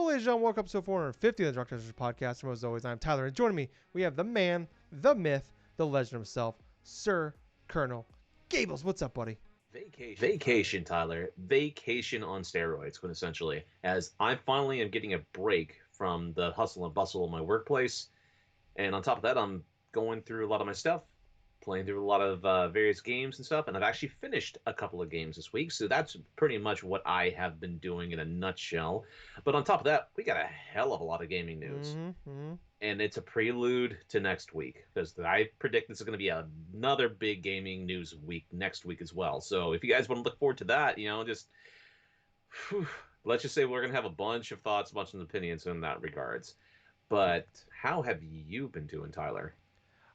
ladies and gentlemen, welcome to episode 450 of the DrunkNerds podcast. And as always, I'm Tyler, and joining me, we have the man, the myth, the legend himself, Sir Colonel Gables. What's up, buddy? Vacation, Tyler. Vacation on steroids, quintessentially. As I finally am getting a break from the hustle and bustle of my workplace. And on top of that, I'm going through a lot of my stuff, playing through a lot of various games and stuff. And I've actually finished a couple of games this week. So that's pretty much what I have been doing in a nutshell. But on top of that, we got a hell of a lot of gaming news. And it's a prelude to next week, because I predict this is going to be another big gaming news week next week as well. So if you guys want to look forward to that, just let's just say we're going to have a bunch of thoughts, a bunch of opinions in that regards. But how have you been doing, Tyler?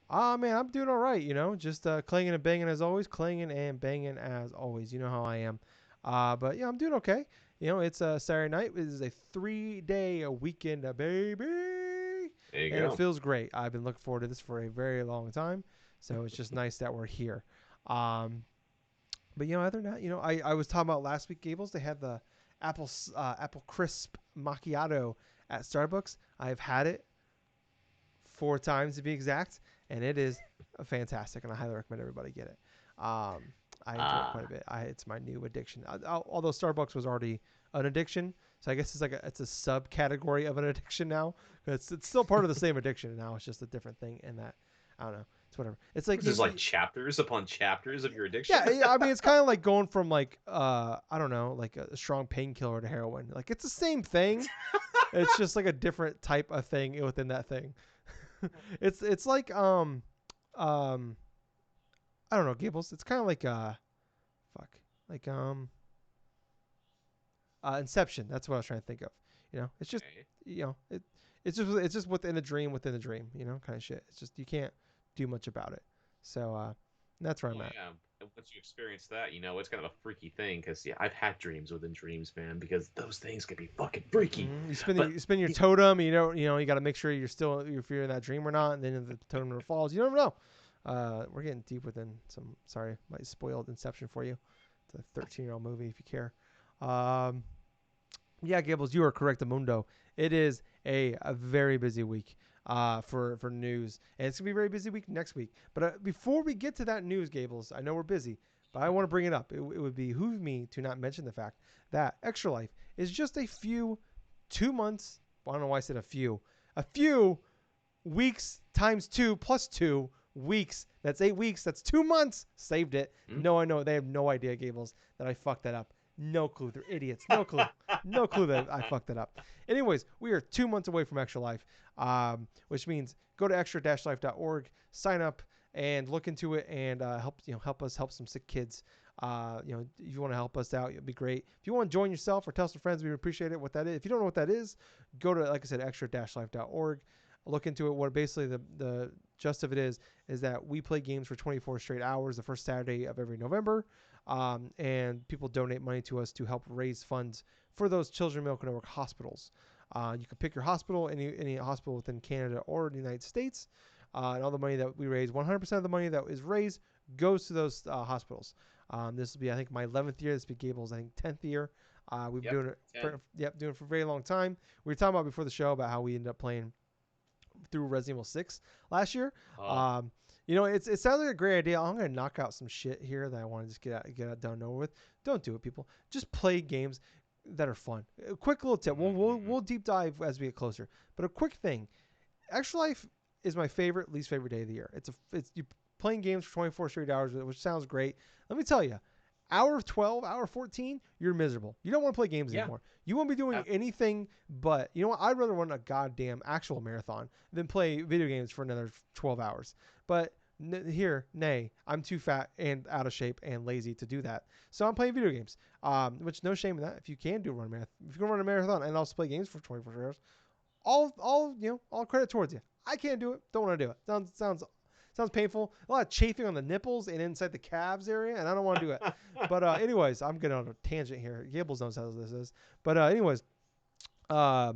Man, I'm doing all right, just clanging and banging as always, clanging and banging as always. You know how I am. But yeah, I'm doing okay. It's a Saturday night. It is a 3-day weekend, baby. There you And go. it feels great. I've been looking forward to this for a very long time. So it's just nice that we're here. But other than that, I was talking about last week, Gables. They had the Apple Crisp Macchiato at Starbucks. I've had it 4 times to be exact, and it is fantastic, and I highly recommend everybody get it. I enjoy it quite a bit. It's my new addiction. Although Starbucks was already an addiction, so I guess it's a subcategory of an addiction now. It's still part of the same addiction now. It's just a different thing, and that I don't know. It's whatever. It's like This is like chapters upon chapters of your addiction. Yeah. I mean, it's kind of like going from I don't know, like a strong painkiller to heroin. Like it's the same thing. It's just like a different type of thing within that thing. It's like I don't know, Gables. It's kind of like like Inception. That's what I was trying to think of. It's just it's just within a dream, kind of shit. It's just you can't do much about it. So that's where I'm at. Yeah. Once you experience that, it's kind of a freaky thing, because I've had dreams within dreams, man, because those things can be fucking freaky. You spin your totem, and you got to make sure you're in that dream or not, and then if the totem falls, you don't know. We're getting deep within some. Sorry, my spoiled Inception for you. It's a 13-year-old movie, if you care. Yeah, Gables, you are correct, Mundo. It is a very busy week for news, and it's gonna be a very busy week next week. But before we get to that news, Gables, I know we're busy, but I want to bring it up. It would behoove me to not mention the fact that Extra Life is just a few 2 months. Well, I don't know why I said a few weeks times 2 plus 2 weeks. That's 8 weeks. That's 2 months. Saved it. No, I know they have no idea, Gables, that I fucked that up. No clue. They're idiots. No clue. No clue that I fucked it up. Anyways, we are 2 months away from Extra Life, which means go to extra-life.org, sign up, and look into it, and help us help some sick kids. If you want to help us out, it'd be great. If you want to join yourself or tell some friends, we would appreciate it. What that is, if you don't know what that is, go to, like I said, extra-life.org. Look into it. What basically the gist of it is that we play games for 24 straight hours the first Saturday of every November. And people donate money to us to help raise funds for those Children's Miracle Network hospitals. You can pick your hospital, any hospital within Canada or the United States, and all the money that we raise, 100% of the money that is raised goes to those hospitals. This will be, I think, my 11th year. This will be Gables', I think, 10th year. We've been doing it for a very long time. We were talking about before the show about how we ended up playing through Resident Evil 6 last year. It sounds like a great idea. I'm going to knock out some shit here that I want to just get out done and over with. Don't do it, people. Just play games that are fun. A quick little tip. We'll deep dive as we get closer. But a quick thing. Extra Life is my least favorite day of the year. It's you playing games for 24 straight hours, which sounds great. Let me tell you, hour 12, hour 14, you're miserable. You don't want to play games anymore. You won't be doing anything but, you know what? I'd rather run a goddamn actual marathon than play video games for another 12 hours. But I'm too fat and out of shape and lazy to do that. So I'm playing video games, which no shame in that. If you can run a marathon and also play games for 24 hours, all credit towards you. I can't do it. Don't want to do it. Sounds painful. A lot of chafing on the nipples and inside the calves area, and I don't want to do it. But anyways, I'm getting on a tangent here. Gables knows how this is. But anyways, if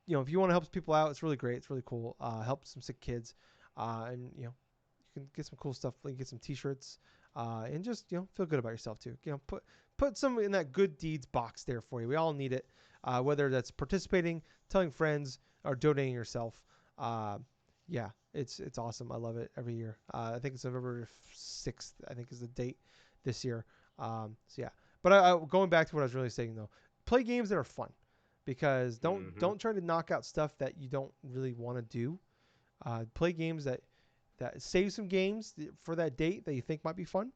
you want to help people out, it's really great. It's really cool. Help some sick kids, and you can get some cool stuff. You can get some T-shirts. and just feel good about yourself too. Put some in that good deeds box there for you. We all need it, whether that's participating, telling friends, or donating yourself. Yeah, it's awesome. I love it every year. I think it's November 6th. I think is the date this year. So yeah, but going back to what I was really saying though, play games that are fun, because don't try to knock out stuff that you don't really want to do. Play games that save some games for that date that you think might be fun.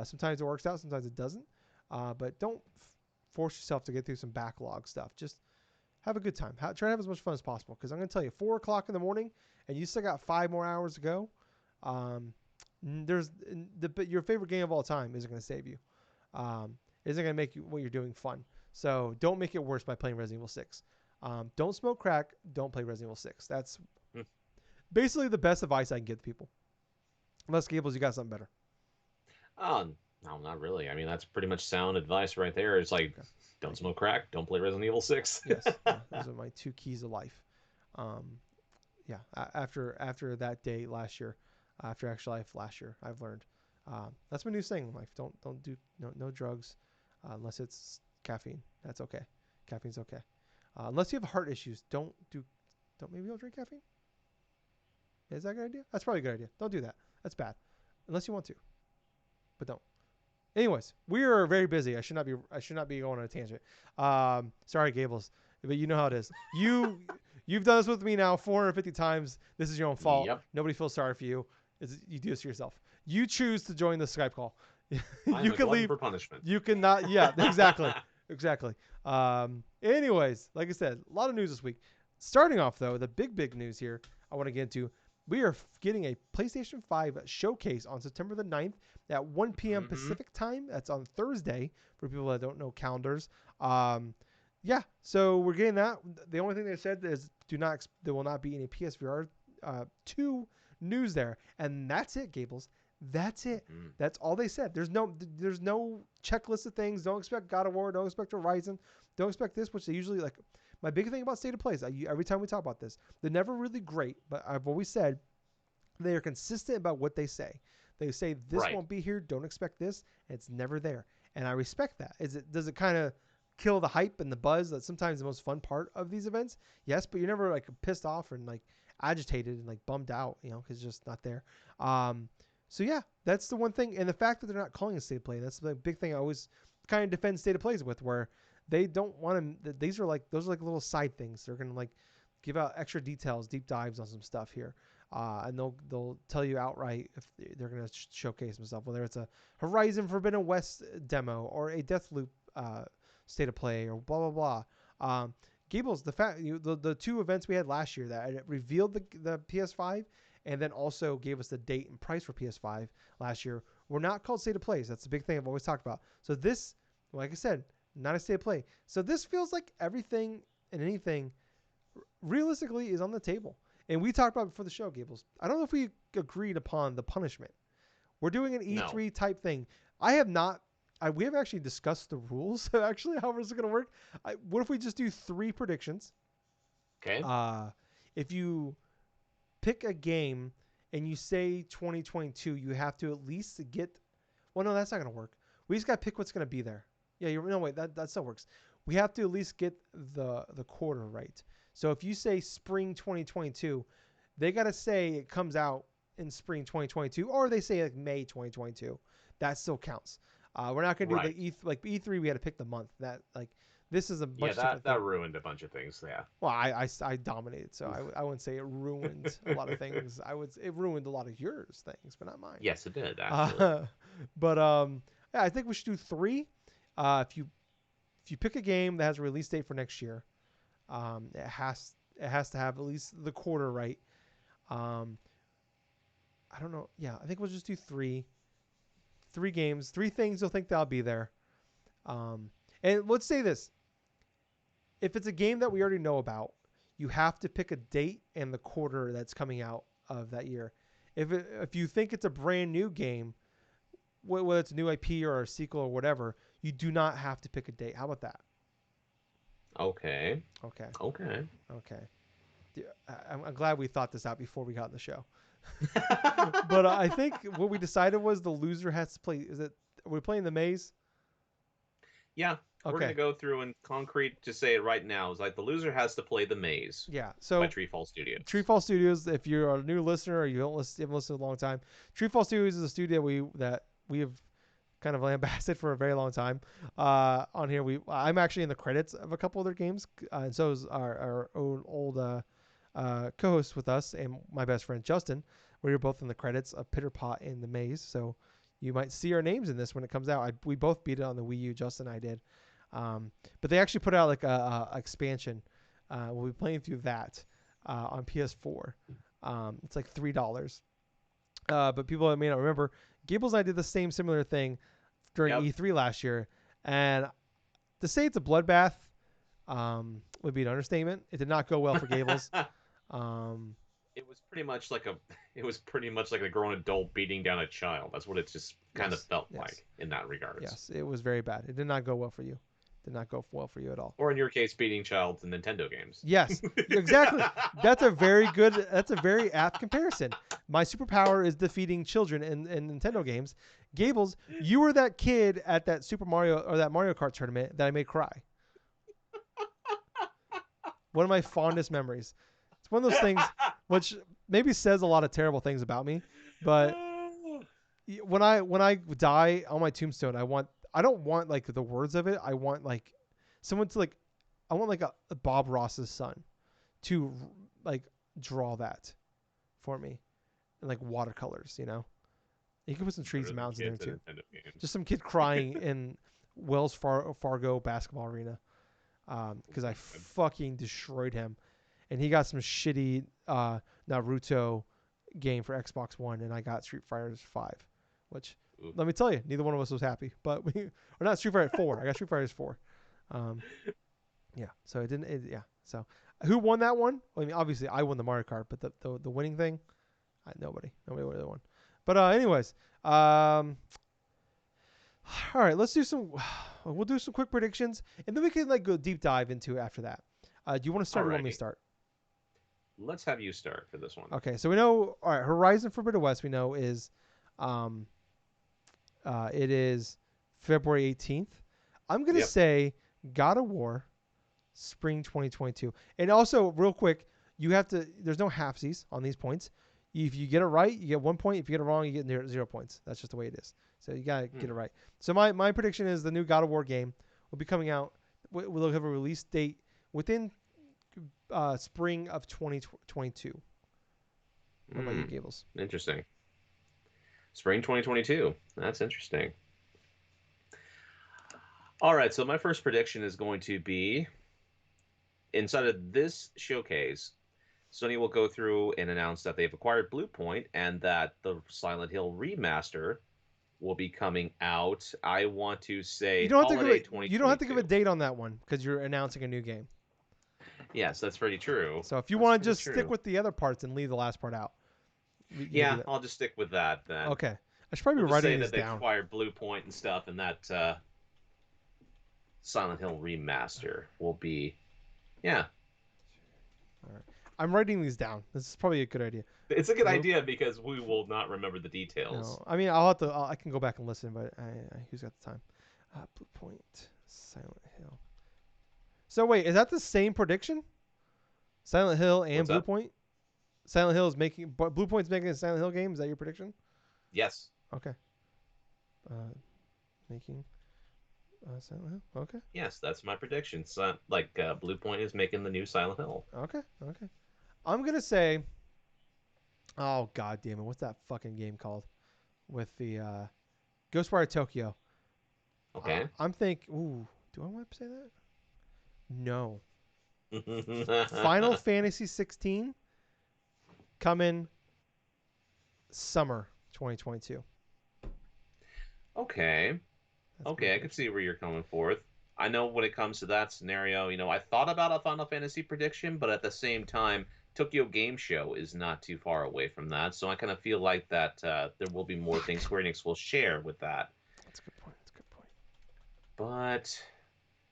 Sometimes it works out, sometimes it doesn't. But don't force yourself to get through some backlog stuff. Just have a good time. Try to have as much fun as possible. Because I'm going to tell you, 4 o'clock in the morning, and you still got 5 more hours to go. Your favorite game of all time isn't going to save you. Isn't going to make what you're doing fun. So don't make it worse by playing Resident Evil 6. Don't smoke crack. Don't play Resident Evil 6. That's basically the best advice I can give to people. Unless, Gables, you got something better. No, not really. I mean, that's pretty much sound advice right there. It's like, Okay. don't smoke crack, don't play Resident Evil 6. Yes, those are my 2 keys of life. Yeah, after that day last year, after Actual Life last year, I've learned that's my new thing in life. Don't do no drugs unless it's caffeine. That's okay. Caffeine's okay. Unless you have heart issues, don't drink caffeine. Is that a good idea? That's probably a good idea. Don't do that. That's bad. Unless you want to, but don't. Anyways, we are very busy. I should not be going on a tangent. Sorry, Gables, but you know how it is. You've done this with me now 450 times. This is your own fault. Yep. Nobody feels sorry for you. You do this to yourself. You choose to join the Skype call. You can leave for punishment. You cannot. Yeah, exactly. Exactly. Anyways, like I said, a lot of news this week. Starting off though, the big news here I want to get into. We are getting a PlayStation 5 Showcase on September the 9th at 1 p.m. Pacific time. That's on Thursday for people that don't know calendars. Yeah, so we're getting that. The only thing they said is there will not be any PSVR 2 news there. And that's it, Gables. That's it. That's all they said. There's no checklist of things. Don't expect God of War. Don't expect Horizon. Don't expect this, which they usually like. My big thing about State of Plays, every time we talk about this, they're never really great, but I've always said they are consistent about what they say. They say this won't be here, don't expect this, and it's never there. And I respect that. Does it kind of kill the hype and the buzz that's sometimes the most fun part of these events? Yes, but you're never like pissed off and like agitated and like bummed out, because it's just not there. So yeah, that's the one thing. And the fact that they're not calling it State of Play, that's the big thing I always kind of defend State of Plays with, where they don't want to. Those are like little side things. They're gonna like give out extra details, deep dives on some stuff here, and they'll tell you outright if they're gonna showcase some stuff, whether it's a Horizon Forbidden West demo or a Deathloop State of Play or blah blah blah. Gables, the 2 events we had last year that revealed the PS5 and then also gave us the date and price for PS5 last year were not called State of Plays. That's the big thing I've always talked about. So this, like I said, not a State of Play. So this feels like everything and anything realistically is on the table. And we talked about it before the show, Gables. I don't know if we agreed upon the punishment. We're doing an E3 type thing. We have actually discussed the rules of actually how this is going to work. What if we just do 3 predictions? Okay. If you pick a game and you say 2022, you have to at least get. Well, no, that's not going to work. We just got to pick what's going to be there. Yeah, no, wait, that still works. We have to at least get the quarter right. So if you say spring 2022, they got to say it comes out in spring 2022, or they say like May 2022. That still counts. We're not going to do the E3. We had to pick the month. That like this is a bunch. Yeah, that ruined a bunch of things. Yeah. Well, I dominated, so I wouldn't say it ruined a lot of things. It ruined a lot of yours things, but not mine. Yes, it did. Absolutely. Yeah, I think we should do 3. If you pick a game that has a release date for next year, it has to have at least the quarter right. I don't know. Yeah, I think we'll just do 3 games, 3 things you'll think that'll be there. And let's say this: if it's a game that we already know about, you have to pick a date and the quarter that's coming out of that year. If you think it's a brand new game, whether it's a new IP or a sequel or whatever, you do not have to pick a date. How about that? Okay. I'm glad we thought this out before we got in the show. But I think what we decided was the loser has to play. Are we playing the maze? Yeah, we're gonna Okay. go through and concrete to say it right now. Is like the loser has to play the maze Yeah. by So Treefall Studios. Treefall Studios, if you're a new listener or you haven't listened in a long time, Treefall Studios is a studio that we have kind of lambasted for a very long time. On here, I'm actually in the credits of a couple of their games, and so is our own old co-host with us and my best friend Justin. We were both in the credits of Pitter Pot and The Maze, so you might see our names in this when it comes out. We both beat it on the Wii U. Justin and I did, but they actually put out like a expansion. We'll be playing through that on PS4. It's like $3. But people may not remember, Gables and I did the same similar thing during Yep. E3 last year, and to say it's a bloodbath would be an understatement. It did not go well for Gables. Um, It was pretty much like a it was pretty much like a grown adult beating down a child. That's what it just kind of yes, felt yes, like in that regards. yes. It was very bad. It did not go well for you. Did not go well for you at all. Or in your case, beating child in Nintendo games. Yes, exactly. That's a very good. That's a very apt comparison. My superpower is defeating children in Nintendo games. Gables, you were that kid at that Super Mario or that Mario Kart tournament that I made cry. One of my fondest memories. It's one of those things which maybe says a lot of terrible things about me, but when I die on my tombstone, I don't want like the words of it. I want like someone to like I want like a Bob Ross's son to like draw that for me in like watercolors, you know. You can put some trees Better and than mountains in there kids at too. Nintendo games. Just some kid crying in Fargo basketball arena because I fucking destroyed him, and he got some shitty Naruto game for Xbox One, and I got Street Fighter 5, which Ooh. let me tell you, neither one of us was happy. But or not Street Fighter 4. I got Street Fighter 4. Um, yeah, so it didn't. Yeah, so who won that one? Well, I mean, obviously I won the Mario Kart, but the winning thing, nobody really won. But anyways, all right, let's do some. We'll do some quick predictions, and then we can like go deep dive into it after that. Do you want to start or want me to Alrighty. start? Let's have you start for this one. Okay, so we know. All right, Horizon Forbidden West. We know is, um, it is February 18th. I'm gonna Yep. say God of War, spring 2022. And also, real quick, you have to. There's no halfsies on these points. If you get it right, you get 1 point. If you get it wrong, you get 0 points. That's just the way it is. So you gotta get it right. So my prediction is the new God of War game will be coming out. We'll have a release date within spring of 2022. What about you, Gables? Interesting. Spring 2022. That's interesting. All right, so my first prediction is going to be inside of this showcase, Sony will go through and announce that they've acquired Bluepoint and that the Silent Hill remaster will be coming out. I want to say holiday You don't have to give a 2022. date on that one because you're announcing a new game. Yes, that's pretty true. So if you That's want to pretty just stick true. with the other parts and leave the last part out, you can do Yeah, that. I'll just stick with that then. Okay. I should probably We'll be just say writing that these they've down. acquired Bluepoint and stuff, and that Silent Hill remaster will be, yeah. All right. I'm writing these down. This is probably a good idea. It's a good Blue, idea because we will not remember the details. no, I mean I'll have to. I can go back and listen, but who's got the time? Blue Point, Silent Hill. So wait, is that the same prediction? Silent Hill and What's Blue that? Point. Silent Hill is making. Blue Point's making a Silent Hill game. Is that your prediction? Yes. Okay. Making Silent Hill. Okay. Yes, that's my prediction. So, like, Bluepoint is making the new Silent Hill. Okay. Okay. I'm gonna say. Oh god damn it! What's that fucking game called? With the Ghostwire Tokyo. Okay. I'm thinking. Ooh, do I want to say that? No. Final Fantasy 16 coming summer 2022. Okay. That's Okay, I can see where you're coming forth. I know when it comes to that scenario, I thought about a Final Fantasy prediction, but at the same time, Tokyo Game Show is not too far away from that, so I kind of feel like that there will be more things Square Enix will share with that. That's a good point. That's a good point. But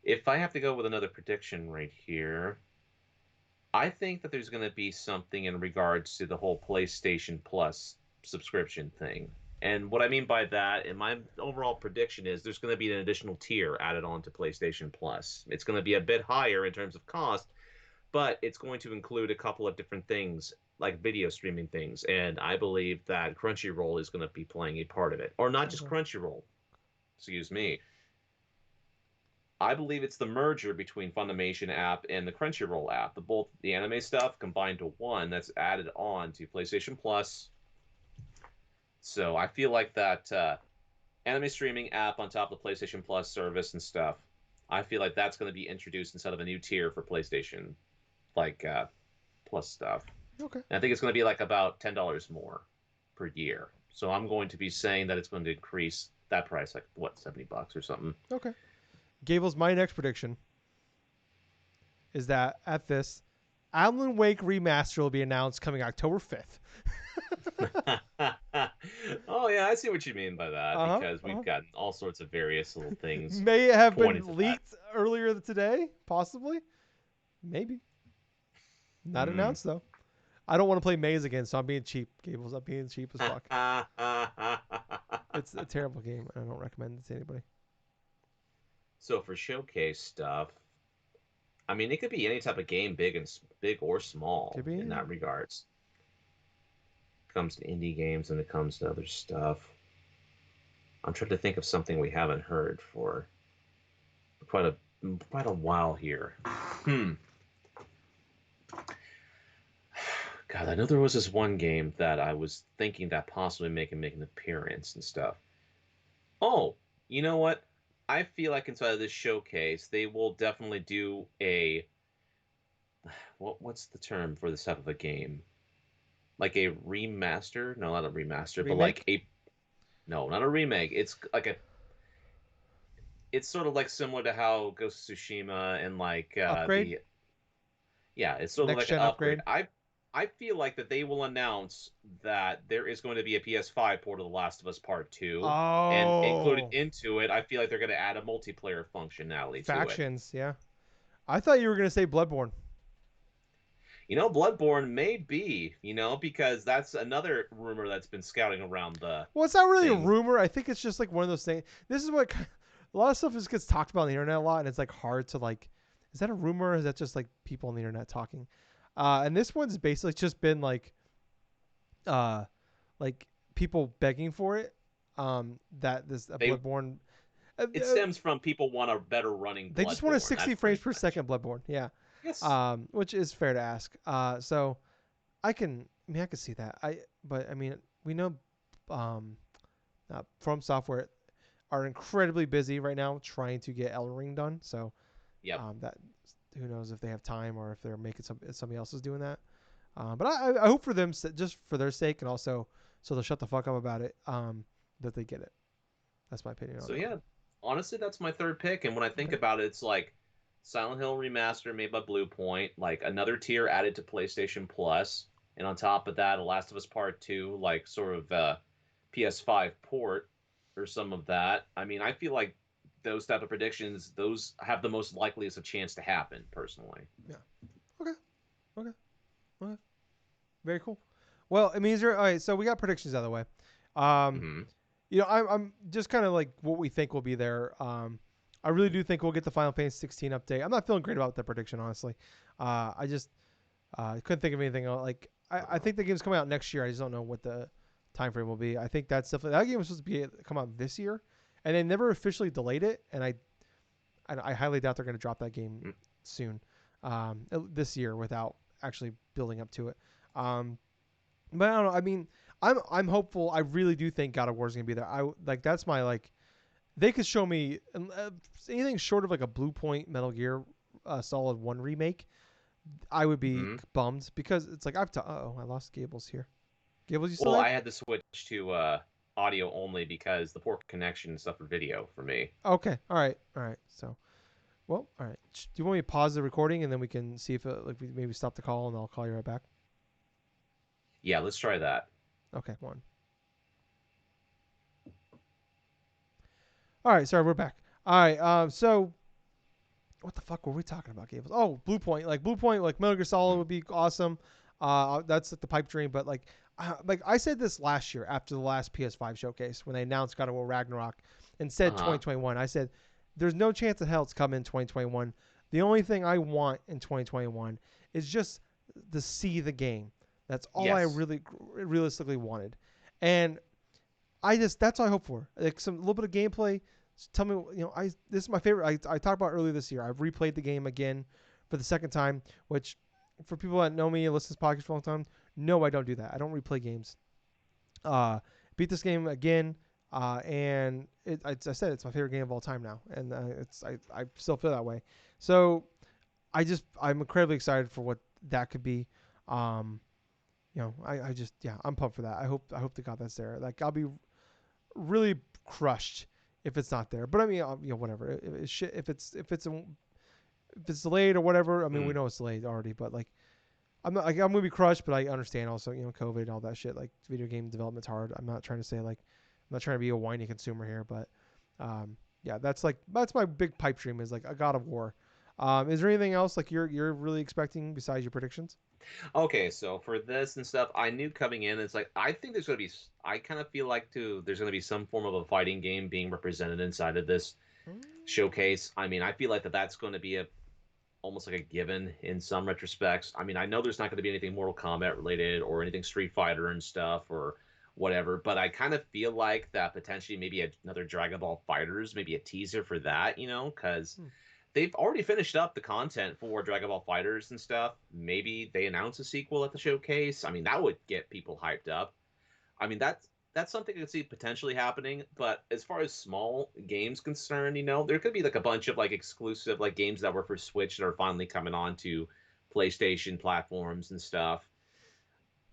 if I have to go with another prediction right here, I think that there's going to be something in regards to the whole PlayStation Plus subscription thing. And what I mean by that, and my overall prediction is there's going to be an additional tier added on to PlayStation Plus. It's going to be a bit higher in terms of cost, but it's going to include a couple of different things like video streaming things. And I believe that Crunchyroll is going to be playing a part of it. Or not just Okay. Crunchyroll, excuse me. I believe it's the merger between Funimation app and the Crunchyroll app. Both the anime stuff combined to one that's added on to PlayStation Plus. So I feel like that anime streaming app on top of the PlayStation Plus service and stuff. I feel like that's going to be introduced instead of a new tier for PlayStation, like Plus stuff. Okay. And I think it's going to be like about $10 more per year. So I'm going to be saying that it's going to increase that price, like what, $70 or something. Okay. Gables, my next prediction is that at this, Alan Wake remaster will be announced coming October 5th. Oh yeah, I see what you mean by that Uh-huh. because we've gotten all sorts of various little things May have pointing to been that. leaked earlier today, possibly. Maybe. Not Mm. announced though. I don't want to play Maze again, so I'm being cheap, Gables. I'm being cheap as fuck. It's a terrible game. I don't recommend it to anybody. So for showcase stuff, I mean, it could be any type of game, big or small Could be. in that regards. It comes to indie games and it comes to other stuff. I'm trying to think of something we haven't heard for quite a quite a while here. Hmm. God, I know there was this one game that I was thinking that possibly make an appearance and stuff. Oh, you know what? I feel like inside of this showcase, they will definitely do a what's the term for this type of a game? Like a remaster? No, not a remaster, but like Remake? a no, not a remake. It's like a it's sort of like similar to how Ghost of Tsushima and like Upgrade? the yeah, it's sort of Next like an gen upgrade. upgrade? I feel like that they will announce that there is going to be a PS5 port of The Last of Us Part 2 and included Oh. into it, I feel like they're going to add a multiplayer functionality to it. Factions, yeah. I thought you were going to say Bloodborne. You know, Bloodborne may be, because that's another rumor that's been scouting around the Well, it's not really a thing. rumor. I think it's just like one of those things. This is what a lot of stuff just gets talked about on the internet a lot, and it's like hard to like. Is that a rumor? Or is that just like people on the internet talking? And this one's basically just been uh, like people begging for it. That this They Bloodborne. It stems from people want a better running They just want a Bloodborne. 60 That's frames pretty per much. second Bloodborne. Yeah. Yes. Which is fair to ask. So I could see that. But I mean, we know, um, From Software are incredibly busy right now trying to get Elden Ring done. So, Yep. that who knows if they have time or if they're making somebody else is doing that. But I hope for them, just for their sake, and also so they'll shut the fuck up about it. That they get it. That's my opinion on So that one. yeah, honestly, that's my third pick. And when I think Okay. about it, it's like Silent Hill remaster made by Blue Point, like another tier added to PlayStation Plus, and on top of that, The Last of Us Part Two, like sort of PS5 port or some of that. I mean, I feel like those type of predictions, those have the most likeliest of chance to happen, personally. Yeah. Okay. Okay. Okay. Very cool. Well, it means you're all right. So we got predictions out of the way. Um, Hmm. I'm just kind of like what we think will be there. I really do think we'll get the Final Fantasy 16 update. I'm not feeling great about that prediction, honestly. I just couldn't think of anything like. I think the game's coming out next year. I just don't know what the time frame will be. I think that's definitely that game was supposed to come out this year, and they never officially delayed it. And I highly doubt they're going to drop that game soon, this year without actually building up to it. Um, but I don't know. I mean, I'm hopeful. I really do think God of War is gonna be there. I like that's my like. They could show me anything short of like a Blue Point Metal Gear Solid One remake. I would be Hmm. bummed because it's like oh, I lost Gables here. Gables, you still Well, there? I had to switch to audio only because the poor connection and stuff for video for me. Okay. All right. So, well, all right. Do you want me to pause the recording and then we can see if like we maybe stop the call and I'll call you right back? Yeah, let's try that. Okay. One. All right. Sorry, we're back. All right. So what the fuck were we talking about, Gables? Oh, Blue Point. Like Blue Point, like Metal Gear Solid would be awesome. That's like the pipe dream. But like I said this last year after the last PS5 showcase when they announced God of War Ragnarok and said Uh-huh. 2021. I said there's no chance in hell it's coming in 2021. The only thing I want in 2021 is just to see the game. That's all I Yes. really realistically wanted, and that's all I hope for. Like some little bit of gameplay. Just tell me, this is my favorite. I talked about earlier this year. I've replayed the game again for the second time, which for people that know me and listen to this podcast for a long time, no, I don't do that. I don't replay games. Uh, beat this game again, and as I said, it's my favorite game of all time now, and I still feel that way. So I'm incredibly excited for what that could be. Um, I just I'm pumped for that. I hope to God that's there. Like I'll be really crushed if it's not there. But I mean, whatever. If it's delayed or whatever. I mean, we Mm. know it's delayed already. But like, I'm gonna be crushed. But I understand also, COVID and all that shit. Like, video game development's hard. I'm not trying to say like, I'm not trying to be a whiny consumer here. But yeah, that's my big pipe dream is like a God of War. Is there anything else like you're really expecting besides your predictions? Okay, so for this and stuff, I knew coming in, it's like I think there's gonna be. I kind of feel like too, there's gonna be some form of a fighting game being represented inside of this Mm, showcase. I mean, I feel like that's going to be a almost like a given in some retrospects. I mean, I know there's not going to be anything Mortal Kombat related or anything Street Fighter and stuff or whatever, but I kind of feel like that potentially maybe another Dragon Ball Fighters, maybe a teaser for that, because hmm. they've already finished up the content for Dragon Ball Fighters and stuff. Maybe they announce a sequel at the showcase. I mean, that would get people hyped up. I mean, that's something I could see potentially happening. But as far as small games concerned, there could be like a bunch of like exclusive like games that were for Switch that are finally coming on to PlayStation platforms and stuff.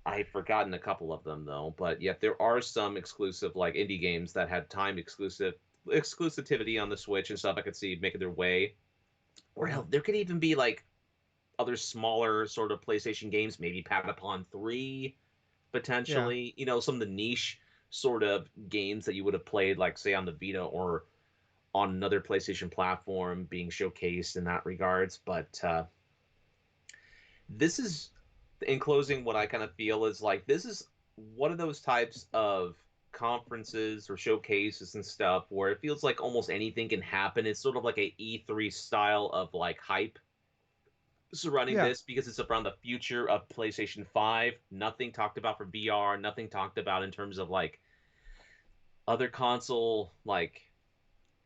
I've forgotten a couple of them though, but yet there are some exclusive like indie games that had time exclusivity on the Switch and stuff. I could see making their way. Or hell, there could even be like other smaller sort of PlayStation games, maybe Patapon 3 Yeah. potentially, some of the niche sort of games that you would have played, like say on the Vita or on another PlayStation platform being showcased in that regards. But this is, in closing, what I kind of feel is like this is one of those types of conferences or showcases and stuff where it feels like almost anything can happen. It's sort of like a E3 style of like hype surrounding Yeah. this because it's around the future of PlayStation 5. Nothing talked about for VR, nothing talked about in terms of like other console, like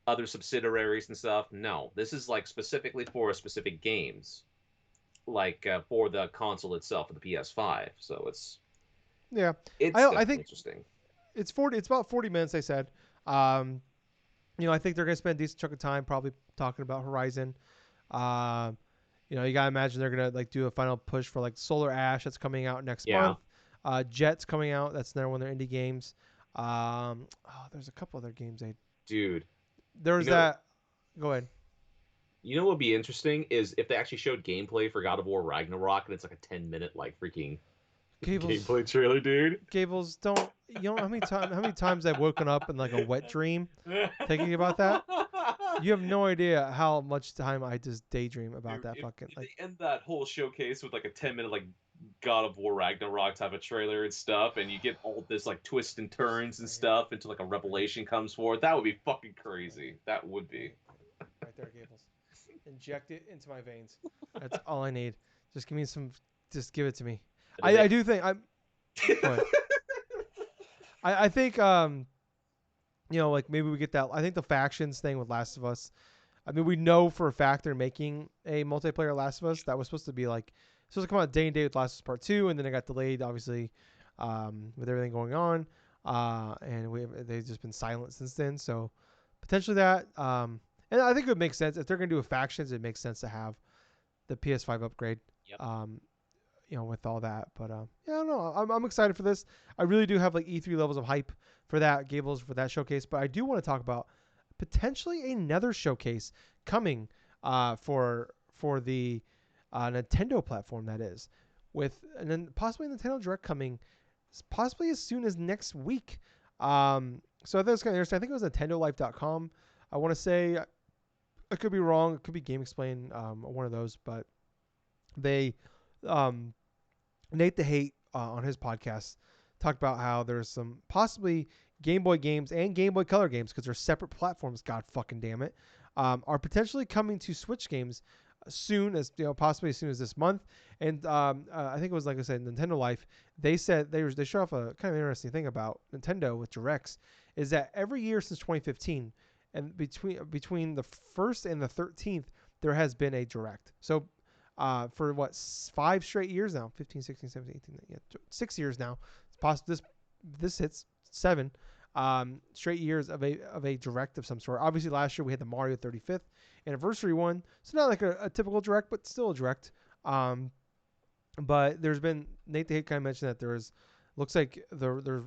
other subsidiaries and stuff. No, this is like specifically for specific games, like for the console itself, for the PS5. So Yeah. it's I definitely think interesting. it's 40. It's about 40 minutes. They said. Um, I think they're gonna spend a decent chunk of time probably talking about Horizon. Um, you gotta imagine they're gonna like do a final push for like Solar Ash that's coming out next Yeah, month. Jet's coming out. That's another one of their indie games. There's a couple other games. dude. You There's know, that. Go ahead. what would be interesting is if they actually showed gameplay for God of War Ragnarok and it's like a 10-minute like freaking Gables. gameplay trailer, dude. Gables. Don't. You know how many times I've woken up in like a wet dream thinking about that. You have no idea how much time I just daydream about Dude, that if fucking like. they end that whole showcase with like a 10-minute like God of War Ragnarok type of trailer and stuff, and you get all this like twists and turns and Right here. stuff until like a Right here. revelation comes forward, that would be fucking Right crazy. here. That would be. Right there, Gables. Inject it into my veins. That's all I need. Just give me some. Just give it to me. And then I they. do think I'm. Go ahead. I think like maybe we get that. I think the factions thing with Last of Us. I mean, we know for a fact they're making a multiplayer Last of Us that was supposed to be like supposed to come out day and day with Last of Us Part Two, and then it got delayed, obviously, with everything going on, and they've just been silent since then. So potentially that, and I think it would make sense if they're gonna do a factions. It makes sense to have the PS5 upgrade, Yep. um, with all that. But yeah, I don't know. I'm excited for this. I really do have like E3 levels of hype for that Gables for that showcase. But I do want to talk about potentially another showcase coming for the Nintendo platform that is, and then possibly Nintendo Direct coming possibly as soon as next week. So I think it's kind of interesting. I think it was NintendoLife.com. I want to say I could be wrong. It could be Game Explain, one of those. But they, um, Nate the Hate on his podcast talked about how there's some possibly Game Boy games and Game Boy Color games because they're separate platforms. God fucking damn it, are potentially coming to Switch games soon, as possibly as soon as this month. And I think it was like I said, Nintendo Life. They said they showed off a kind of interesting thing about Nintendo with directs is that every year since 2015, and between the first and the 13th, there has been a direct. So for what 5 straight years now 15, 16, 17, 18, yeah, 6 years now. It's possible this hits 7 straight years of a direct of some sort. Obviously last year we had the Mario 35th anniversary one, so not like a typical direct but still a direct. um but there's been Nate the Hate kind of mentioned that there's looks like there's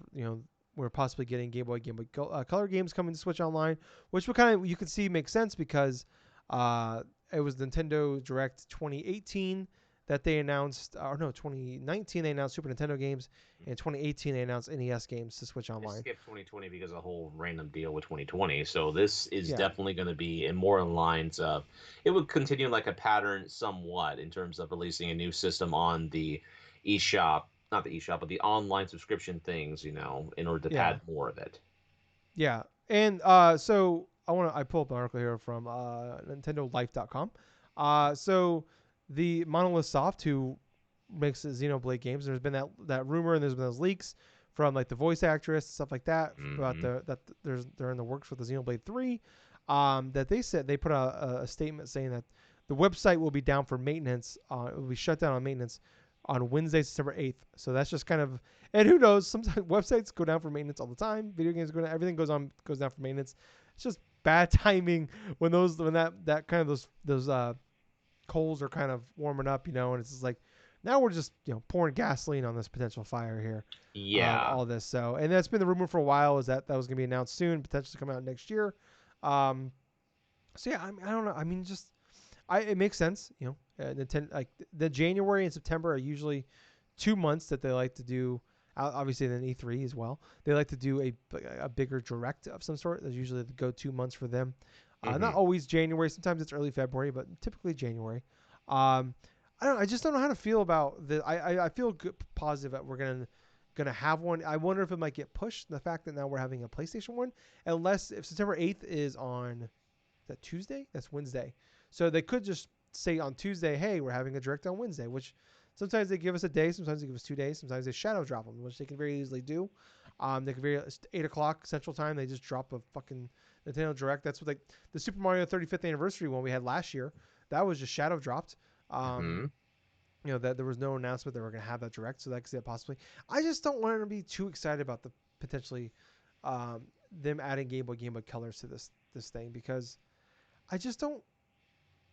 we're possibly getting Game Boy Color games coming to Switch Online, which would kind of you could see makes sense because uh, it was Nintendo Direct 2018 that they announced, or no, 2019 they announced Super Nintendo games, and 2018 they announced NES games to Switch I Online. skipped 2020 because of the whole random deal with 2020. So this is Yeah, definitely going to be in more in lines of it would continue like a pattern somewhat in terms of releasing a new system on the eShop, not the eShop, but the online subscription things, in order to yeah, pad more of it. yeah. And so I pull up an article here from NintendoLife.com. So the Monolith Soft, who makes the Xenoblade games, there's been that rumor and there's been those leaks from like the voice actress stuff like that about Hmm. they're in the works for the Xenoblade 3. That they said they put a statement saying that the website will be down for maintenance. It will be shut down on maintenance on Wednesday, September 8th. So that's just kind of, and who knows? Sometimes websites go down for maintenance all the time. Video games go down, everything goes down for maintenance. It's just bad timing when that kind of those coals are kind of warming up, and it's just like now we're just pouring gasoline on this potential fire here of Yeah. all this. So, and that's been the rumor for a while is that was going to be announced soon, potentially come out next year. Um, so yeah, I don't know. I mean, just it makes sense. Like the January and September are usually 2 months that they like to do. Obviously, then E3 as well. They like to do a bigger direct of some sort. That's usually the go-to months for them. Not Hmm. always January. Sometimes it's early February, but typically January. Um, I don't. I just don't know how to feel about the. I feel good, positive that we're gonna have one. I wonder if it might get pushed. The fact that now we're having a PlayStation one, unless if September 8th is on that Tuesday? That's Wednesday. So they could just say on Tuesday, hey, we're having a direct on Wednesday, which sometimes they give us a day, sometimes they give us 2 days, sometimes they shadow drop them, which they can very easily do. They can very 8 o'clock Central Time. They just drop a fucking Nintendo Direct. That's what the Super Mario 35th anniversary one we had last year. That was just shadow dropped. Um, Hmm. that there was no announcement that we're gonna have that direct, so that could see it possibly. I just don't want to be too excited about the potentially them adding Game Boy colors to this thing because I just don't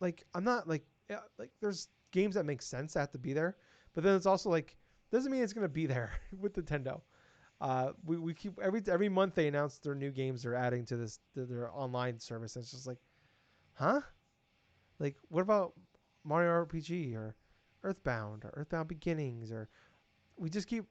like. I'm not like yeah, like there's games that make sense that have to be there, but then it's also like doesn't mean it's gonna be there with Nintendo. We keep every month they announce their new games they're adding to their online service. And it's just like, huh? Like what about Mario RPG or Earthbound Beginnings or we just keep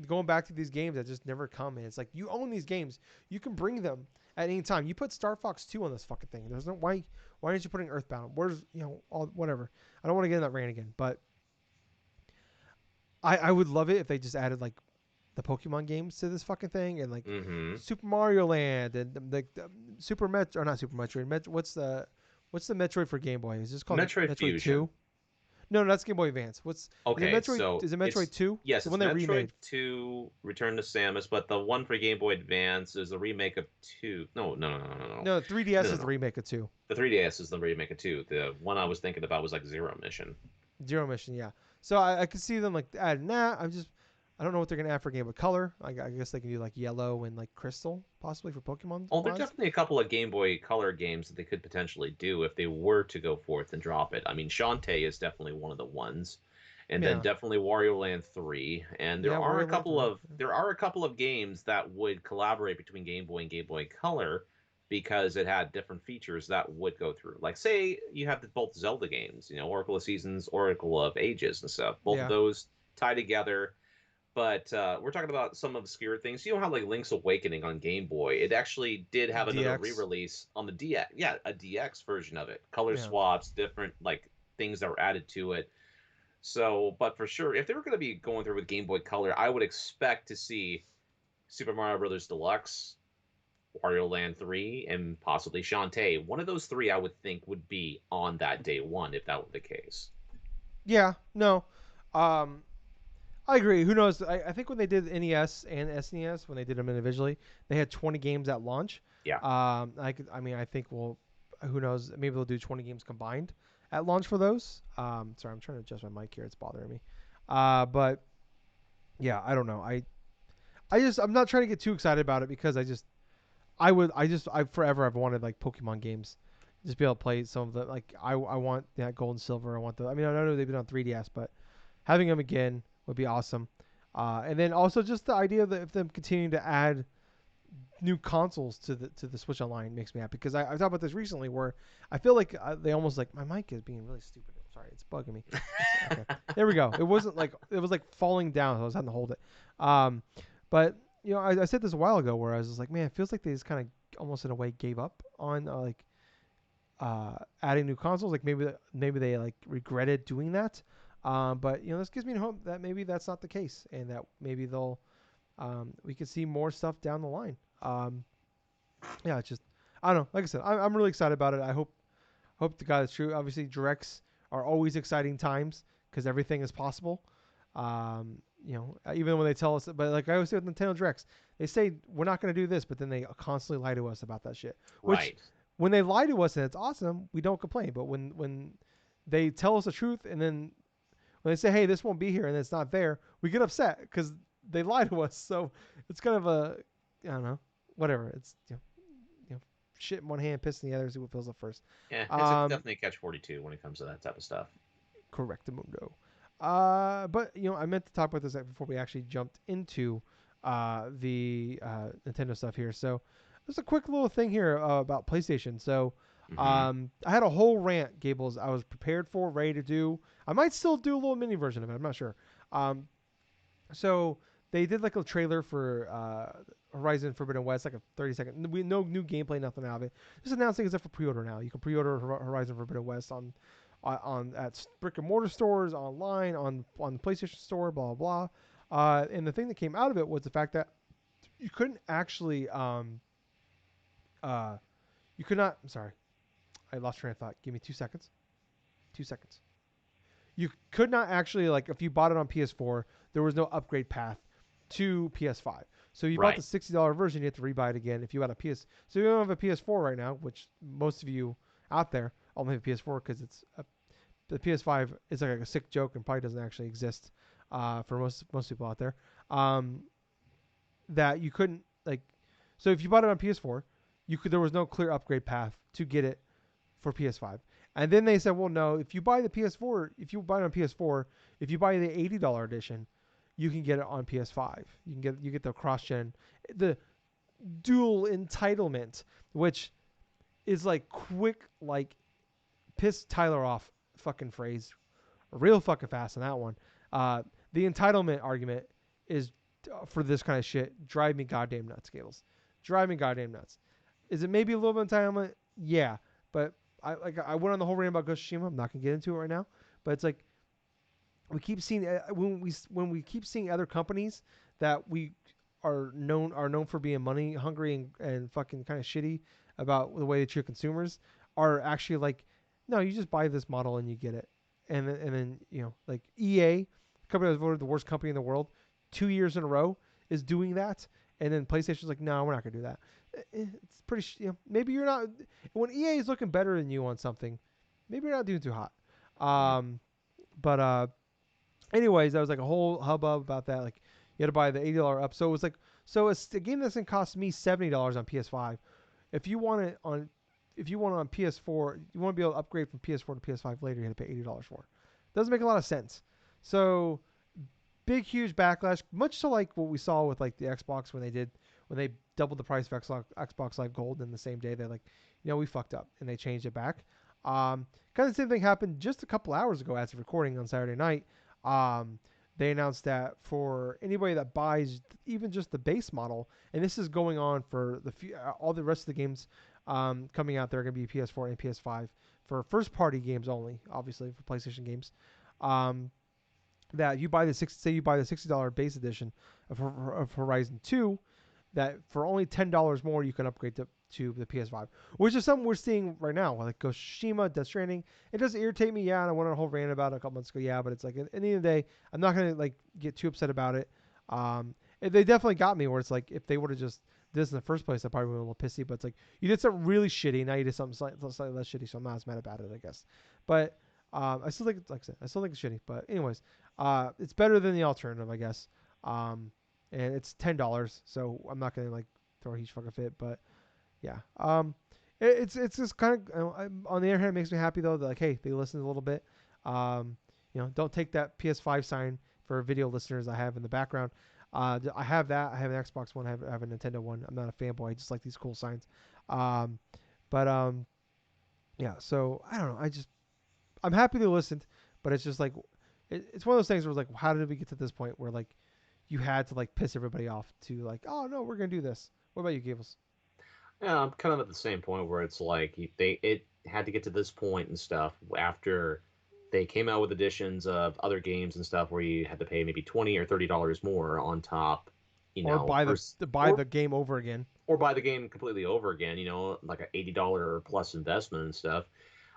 going back to these games that just never come. And it's like you own these games, you can bring them at any time. You put Star Fox 2 on this fucking thing. There's no why aren't you putting Earthbound? Where's all whatever. I don't want to get in that rant again, but I would love it if they just added like the Pokemon games to this fucking thing and like Hmm. Super Mario Land and the Super Met or not Super Metroid. What's the Metroid for Game Boy? Is this called Metroid Metroid Fusion. 2? No, that's Game Boy Advance. What's is it Okay, Metroid? so Is it Metroid 2? yes, The it's one they Metroid remade. 2 Return to Samus, but the one for Game Boy Advance is the remake of 2. No, no, no, no, no, no. No, No, 3DS no, is the no. remake of 2. The 3DS is the remake of 2. The one I was thinking about was like Zero Mission. Zero Mission, yeah. So I could see them like adding that. I don't know what they're gonna add for Game Boy Color. I guess they can do like Yellow and like Crystal possibly for Pokemon Oh, there's wise. definitely a couple of Game Boy Color games that they could potentially do if they were to go forth and drop it. I mean, Shantae is definitely one of the ones, and then Yeah, definitely Wario Land 3. And yeah. Wario Land 3. Yeah. there are a couple of games that would collaborate between Game Boy and Game Boy Color because it had different features that would go through. Like, say you have both Zelda games, Oracle of Seasons, Oracle of Ages, and stuff. Both of Yeah. those tie together, but we're talking about some obscure things. You know how like Link's Awakening on Game Boy, it actually did have another DX. re-release on the DX. Yeah, a DX version of it. Color Yeah. swaps, different like things that were added to it. So, but for sure, if they were going to be going through with Game Boy Color, I would expect to see Super Mario Brothers Deluxe, Wario Land 3, and possibly Shantae. One of those three, I would think, would be on that day one if that were the case. Yeah. No. Um, I agree. Who knows? I think when they did NES and SNES, when they did them individually, they had 20 games at launch. Yeah, I mean, I think who knows? Maybe they'll do 20 games combined at launch for those. Sorry, I'm trying to adjust my mic here. It's bothering me. But yeah, I don't know. I'm not trying to get too excited about it because I forever I've wanted like Pokemon games, just be able to play some of the like I want that Gold and Silver. I want the. I mean, I know they've been on 3DS, but having them again would be awesome. And then also just the idea of them continuing to add new consoles to the Switch Online makes me happy because I talked about this recently where I feel like they almost like my mic is being really stupid. Sorry, it's bugging me. Okay, there we go. It wasn't like it was like falling down. So I was having to hold it. But you know, I said this a while ago where I was just like, man, it feels like they just kind of almost in a way gave up on adding new consoles. Like maybe they like regretted doing that. But you know, this gives me hope that maybe that's not the case, and that maybe they'll we could see more stuff down the line. Yeah, it's just I don't know. Like I said, I'm really excited about it. I hope the God is true. Obviously, directs are always exciting times because everything is possible. You know, even when they tell us, but like I always say with Nintendo directs, they say we're not going to do this, but then they constantly lie to us about that shit. Which right. when they lie to us and it's awesome, we don't complain. But when they tell us the truth and then when they say, hey, this won't be here and it's not there, we get upset because they lie to us. So it's kind of I don't know, whatever. It's shit in one hand, piss in the other, see what fills up first. Yeah, it's Um, definitely a catch 42 when it comes to that type of stuff. Correctamundo. But you know, I meant to talk about this before we actually jumped into the Nintendo stuff here. So just a quick little thing here about PlayStation. So Hmm. I had a whole rant, Gables. I was prepared for, ready to do. I might still do a little mini version of it. I'm not sure. Um, so they did like a trailer for Horizon Forbidden West, like a 30-second. No new gameplay, nothing out of it. Just announcing it's up for pre-order now. You can pre-order Horizon Forbidden West on at brick and mortar stores, online, on the PlayStation Store, blah blah blah. And the thing that came out of it was the fact that you couldn't actually uh you could not. I'm sorry, I lost train of thought. Give me 2 seconds. 2 seconds. You could not actually like if you bought it on PS4, there was no upgrade path to PS5. So you bought the Right. $60 version, you have to rebuy it again. If you had a PS, so you don't have a PS4 right now, which most of you out there only have a PS4 because the PS5 is like a sick joke and probably doesn't actually exist for most people out there. Um, that you couldn't like, so if you bought it on PS4, there was no clear upgrade path to get it for PS5. And then they said, well, no, if you buy the PS4, if you buy it on PS4, if you buy the $80 edition, you can get it on PS5. You get the cross gen, the dual entitlement, which is like quick, like piss Tyler off fucking phrase, real fucking fast on that one. The entitlement argument is for this kind of shit drive me goddamn nuts, Gables. Drive me goddamn nuts. Is it maybe a little bit of entitlement? Yeah, but I went on the whole rant about Ghost of Tsushima. I'm not gonna get into it right now, but it's like we keep seeing when we keep seeing other companies that we are known for being money hungry and fucking kind of shitty about the way they treat consumers are actually like, no, you just buy this model and you get it, and then you know like EA, the company that was voted the worst company in the world, 2 years in a row is doing that, and then PlayStation's like, no, we're not gonna do that. It's pretty, maybe you're not when EA is looking better than you on something, maybe you're not doing too hot. Mm. But anyways, that was like a whole hubbub about that. Like you had to buy the $80 up. So it was like it's a game that's gonna cost me $70 on PS5. If you want it on PS4, you want to be able to upgrade from PS4 to PS5 later, you have to pay $80 for. Doesn't make a lot of sense. So big huge backlash, much to like what we saw with like the Xbox when they doubled the price of Xbox Live Gold in the same day. They're like, we fucked up and they changed it back. Kind of the same thing happened just a couple hours ago as of recording on Saturday night. Um, they announced that for anybody that buys even just the base model, and this is going on for all the rest of the games coming out. They're going to be PS4 and PS5 for first party games only, obviously for PlayStation games. Um, that you buy say you buy the $60 base edition of Horizon 2, that for only $10 more you can upgrade to the PS5, which is something we're seeing right now, like Ghost of Tsushima, Death Stranding. It does irritate me, yeah, and I went on a whole rant about it a couple months ago, yeah, but it's like at the end of the day, I'm not gonna like get too upset about it. They definitely got me where it's like if they would have just did this in the first place, I probably would have been a little pissy. But it's like you did something really shitty, now you did something slightly less shitty, so I'm not as mad about it, I guess. But I still think, like I said, I still think it's shitty. But anyways, it's better than the alternative, I guess. And it's $10, so I'm not gonna like throw a huge fucking fit, but yeah. It's just kind of on the other hand, it makes me happy though that like, hey, they listened a little bit. Don't take that PS5 sign for video listeners I have in the background. I have that. I have an Xbox One. I have a Nintendo One. I'm not a fanboy. I just like these cool signs. Um, but yeah. So I don't know. I'm happy they listened, but it's just like it's one of those things where it's like, how did we get to this point where like you had to like piss everybody off to like, oh no, we're gonna do this. What about you, Gables? Yeah, I'm kind of at the same point where it's like it had to get to this point and stuff after they came out with editions of other games and stuff where you had to pay maybe $20 or $30 more on top, Or buy for, the game over again. or buy the game completely over again, like a $80 plus investment and stuff.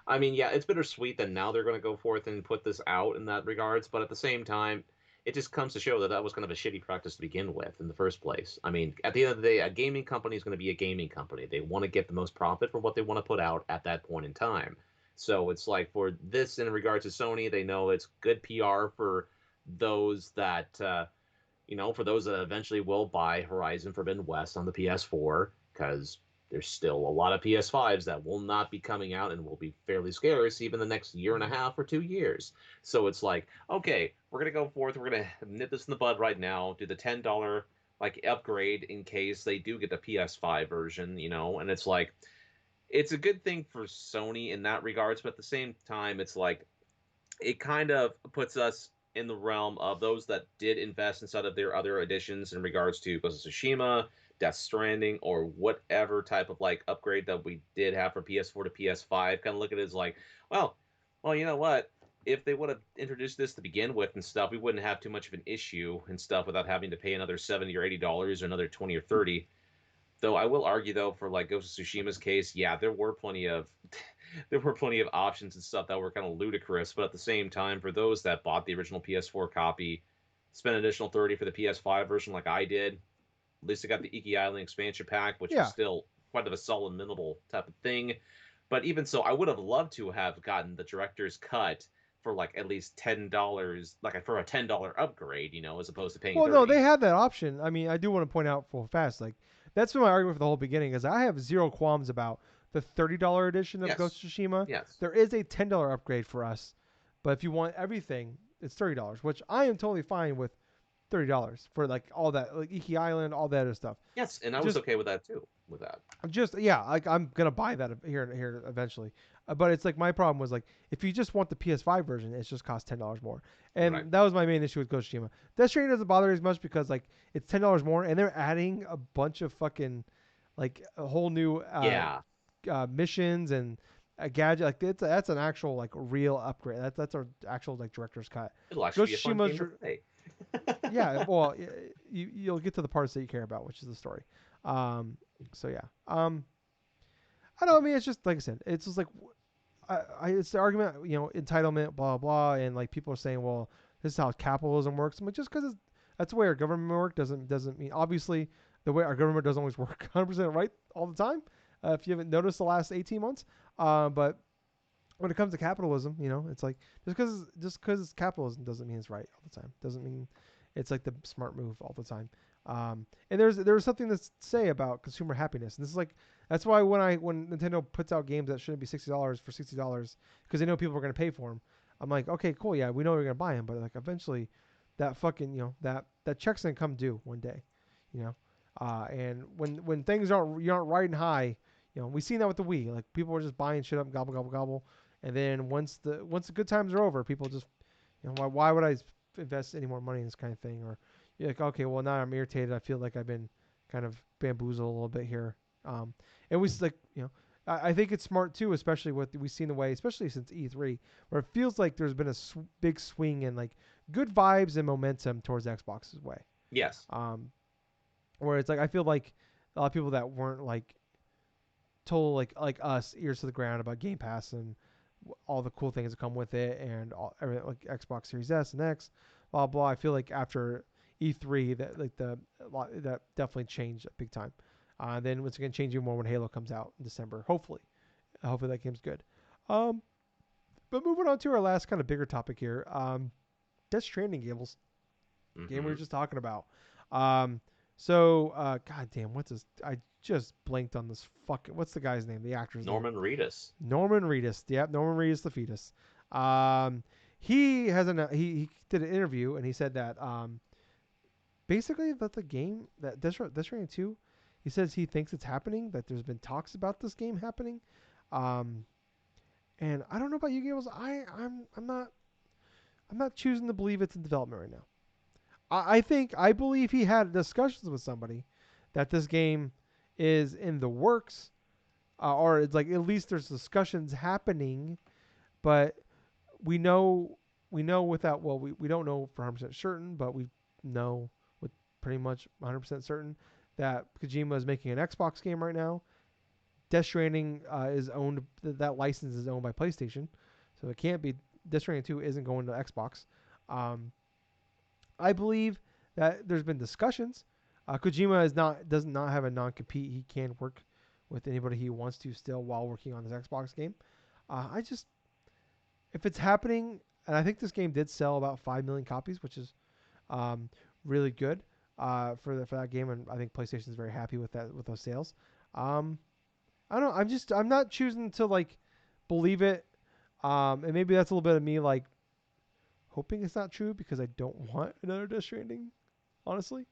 I mean, yeah, it's bittersweet that now they're going to go forth and put this out in that regards, but at the same time, it just comes to show that that was kind of a shitty practice to begin with in the first place. I mean, at the end of the day, a gaming company is going to be a gaming company. They want to get the most profit for what they want to put out at that point in time. So it's like for this, in regards to Sony, they know it's good PR for those that, for those that eventually will buy Horizon Forbidden West on the PS4, because there's still a lot of PS5s that will not be coming out and will be fairly scarce even the next year and a half or 2 years. So it's like, okay, we're gonna go forth, we're gonna nip this in the bud right now, do the $10 like upgrade in case they do get the PS5 version, and it's like it's a good thing for Sony in that regards, but at the same time, it's like it kind of puts us in the realm of those that did invest inside of their other editions in regards to Ghost of Tsushima, Death Stranding, or whatever type of like upgrade that we did have from PS4 to PS5. Kind of look at it as like, well, you know what? If they would have introduced this to begin with and stuff, we wouldn't have too much of an issue and stuff without having to pay another $70 or $80 or another 20 or 30. Though I will argue though for like Ghost of Tsushima's case, yeah, there were plenty of there were plenty of options and stuff that were kind of ludicrous, but at the same time, for those that bought the original PS4 copy, spent an additional 30 for the PS5 version like I did, at least I got the Iki Island expansion pack, which was Yeah. still quite of a solid minimal type of thing. But even so, I would have loved to have gotten the director's cut for like at least $10, like for a $10 upgrade, as opposed to paying Well, no, 30. they had that option. I mean, I do want to point out full fast, like that's been my argument for the whole beginning, is I have zero qualms about the $30 edition of Ghost Yes. of Tsushima. Yes. There is a $10 upgrade for us, but if you want everything, it's $30, which I am totally fine with. $30 for like all that, like Iki Island, all that other stuff. Yes, and I was Just okay with that too. With that. yeah, like I'm gonna buy that here eventually. But it's like my problem was like if you just want the PS5 version, it just costs $10 more, Right. and that was my main issue with Ghost of Tsushima. Death Stranding doesn't bother me as much because like it's $10 more, and they're adding a bunch of fucking like a whole new Yeah. missions and a gadget. Like that's an actual like real upgrade. That's our actual like director's cut. It'll actually be Ghost a of fun game Tsushima's to play. yeah, well, you'll get to the parts that you care about, which is the story. So yeah. I don't know. I mean, it's just like I said. It's just like it's the argument, entitlement, blah blah, and like people are saying, well, this is how capitalism works. I'm like, just because that's the way our government works doesn't mean obviously the way our government doesn't always work 100% right all the time. If you haven't noticed the last 18 months, but when it comes to capitalism, it's like just because it's capitalism doesn't mean it's right all the time. Doesn't mean it's like the smart move all the time. And there's something to say about consumer happiness. And this is like that's why when Nintendo puts out games that shouldn't be $60 for $60 because they know people are going to pay for them, I'm like, okay, cool, yeah, we know we're going to buy them, but like eventually, that fucking that check's gonna come due one day, you know. And when things aren't riding high, we've seen that with the Wii. Like people are just buying shit up, gobble gobble gobble, and then once the good times are over, people just, why would I invest any more money in this kind of thing, or you're like, okay, well now I'm irritated. I feel like I've been kind of bamboozled a little bit here. And we like, I think it's smart too, especially what we've seen the way, especially since E3, where it feels like there's been a big swing in like good vibes and momentum towards Xbox's way. Yes. Um, where it's like I feel like a lot of people that weren't like told like us ears to the ground about Game Pass and all the cool things that come with it and all everything like Xbox Series S and X, blah blah. I feel like after E3 that like that definitely changed big time. Then it's gonna change even more when Halo comes out in December. Hopefully that game's good. Um, but moving on to our last kind of bigger topic here. Death Stranding, Gables, game we were Hmm. just talking about. Um, God damn, what's his? I just blanked on this fucking. What's the guy's name? The actor's name? Norman Reedus. Norman Reedus. Yep, Norman Reedus, the fetus. Um, he has he did an interview and he said that basically that the game that Death Stranding 2, he says he thinks it's happening. That there's been talks about this game happening. Um, and I don't know about you, Gables. I'm not choosing to believe it's in development right now. I believe he had discussions with somebody that this game is in the works, or it's like at least there's discussions happening, but we know without we don't know for 100% certain, but we know with pretty much 100% certain that Kojima is making an Xbox game right now. Death Stranding is owned that license is owned by PlayStation, so it can't be Death Stranding 2 isn't going to Xbox. Um, I believe that there's been discussions. Kojima does not have a non compete. He can work with anybody he wants to still while working on his Xbox game. I just if it's happening, and I think this game did sell about 5 million copies, which is um, really good for that game, and I think PlayStation is very happy with those sales. Um, I don't know. I'm not choosing to like believe it, and maybe that's a little bit of me like hoping it's not true because I don't want another Death Stranding, honestly.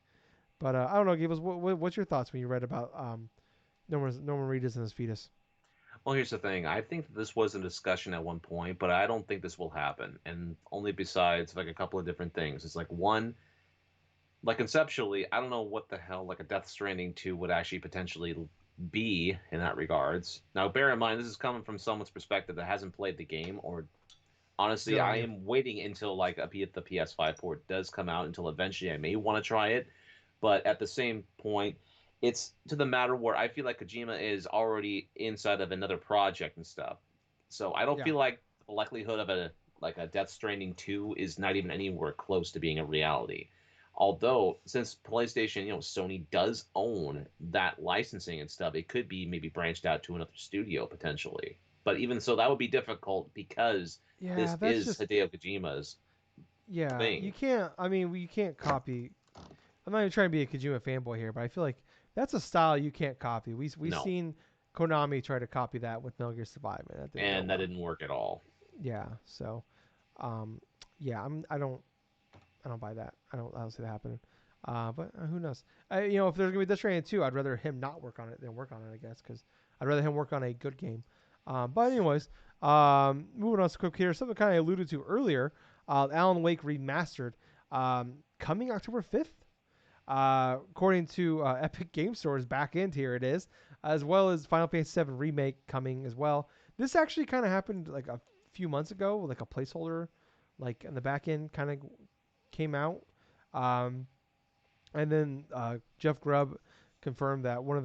But I don't know, Gables. What's your thoughts when you read about Norman Reedus and his fetus? Well, here's the thing. I think that this was a discussion at one point, but I don't think this will happen. And only besides like a couple of different things. It's like one, like conceptually, I don't know what the hell like a Death Stranding 2 would actually potentially be in that regards. Now, bear in mind, this is coming from someone's perspective that hasn't played the game, or honestly, Good on I you. am waiting until like the PS5 port does come out until eventually I may want to try it. But at the same point, it's to the matter where I feel like Kojima is already inside of another project and stuff. So I don't Yeah. feel like the likelihood of a Death Stranding 2 is not even anywhere close to being a reality. Although since PlayStation, Sony does own that licensing and stuff, it could be maybe branched out to another studio potentially. But even so, that would be difficult because Yeah, this that's is just Hideo Kojima's yeah. You thing. can't. I mean, you can't copy. I'm not even trying to be a Kojima fanboy here, but I feel like that's a style you can't copy. We No, seen Konami try to copy that with Metal Gear Survive, and that didn't go and that well. didn't work at all. Yeah. So, um, yeah. I don't buy that. I don't see that happening. But who knows? If there's gonna be Death Stranding 2, I'd rather him not work on it than work on it. I guess because I'd rather him work on a good game. But anyways, moving on to quick here. Something kind of alluded to earlier. Alan Wake remastered, coming October 5th. According to Epic Game Store's back end here, it is, as well as Final Fantasy 7 remake coming as well. This actually kind of happened like a few months ago, like a placeholder, like in the back end kind of came out. Um, and then Jeff Grubb confirmed that one of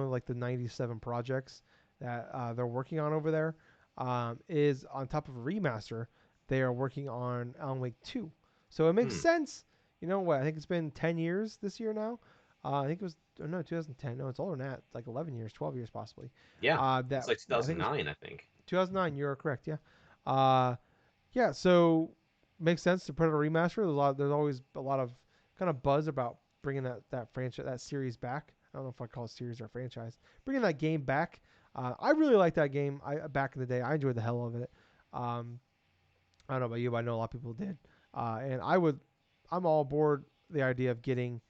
like the 97 projects that they're working on over there is on top of a remaster. They are working on Alan Wake 2. So it makes Hmm. sense. You know what? I think it's been 10 years this year now. I think it was no 2010. No, it's older than that. It's like 11 years, 12 years possibly. Yeah, That it's like yeah, I think it was 2009, I think. 2009. You're correct. Yeah. Uh, yeah. So makes sense to put out a remaster. There's always a lot of kind of buzz about bringing that franchise that series back. I don't know if I call it series or franchise. Bringing that game back. I really liked that game. Back in the day, I enjoyed the hell of it. Um, I don't know about you, but I know a lot of people did. And I'm all aboard the idea of getting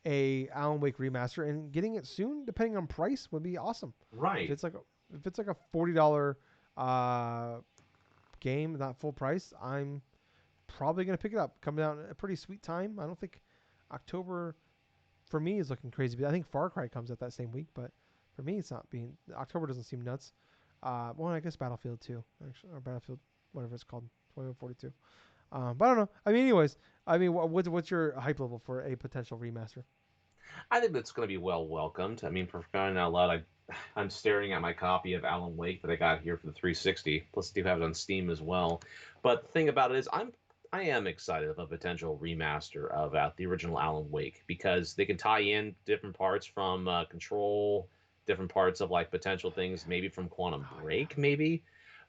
a Alan Wake remaster and getting it soon, depending on price, would be awesome. If Right. it's like a $40 uh, game, not full price, I'm probably going to pick it up. Coming out at a pretty sweet time. I don't think October for me is looking crazy, but I think Far Cry comes out that same week. But for me, it's not being October doesn't seem nuts. Well, I guess Battlefield 2, actually, or Battlefield whatever it's called, 2142. But I don't know. I mean, anyways, I mean, what's your hype level for a potential remaster? I think that's going to be well welcomed. I mean, for crying out loud, I'm staring at my copy of Alan Wake that I got here for the 360. Plus, I do have it on Steam as well. But the thing about it is, I am excited of a potential remaster of the original Alan Wake because they can tie in different parts from Control, different parts of like potential things, maybe from Quantum Oh Break, maybe.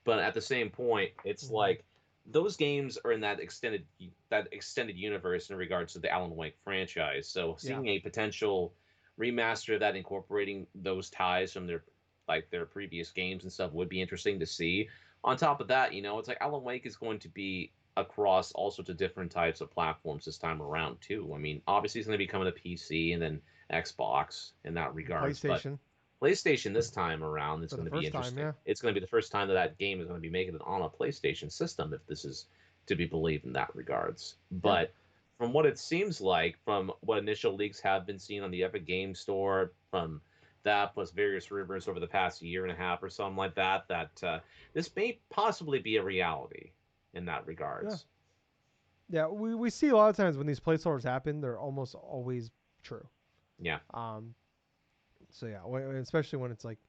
But at the same point, it's yeah. Mm-hmm. like those games are in that extended universe in regards to the Alan Wake franchise. So Yeah. seeing a potential remaster of that incorporating those ties from their previous games and stuff would be interesting to see. On top of that, it's like Alan Wake is going to be across all sorts of different types of platforms this time around too. I mean, obviously it's going to be coming to PC and then Xbox in that regards, but PlayStation PlayStation this time around, it's for the going to be first time. interesting. Yeah. It's going to be the first time that game is going to be making it on a PlayStation system, if this is to be believed in that regards. Yeah. But from what it seems like, from what initial leaks have been seen on the Epic Game Store, from that plus various rumors over the past year and a half or something like that, that this may possibly be a reality in that Yeah. regards. Yeah. We see a lot of times when these placeholders happen, they're almost always true. Yeah, Um. So yeah, especially when it's like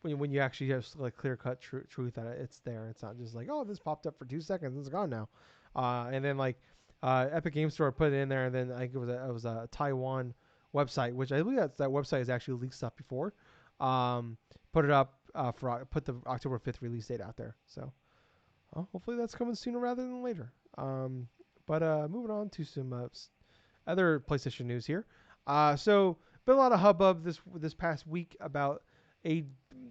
when you actually have like clear cut truth that it's there. It's not just like, oh, this popped up for 2 seconds, it's gone now. And then like Epic Game Store put it in there, and then I think it was a Taiwan website, which I believe that website has actually leaked stuff before. Put it up put the October 5th release date out there. So hopefully that's coming sooner rather than later. But moving on to some other PlayStation news here. So been a lot of hubbub this past week about a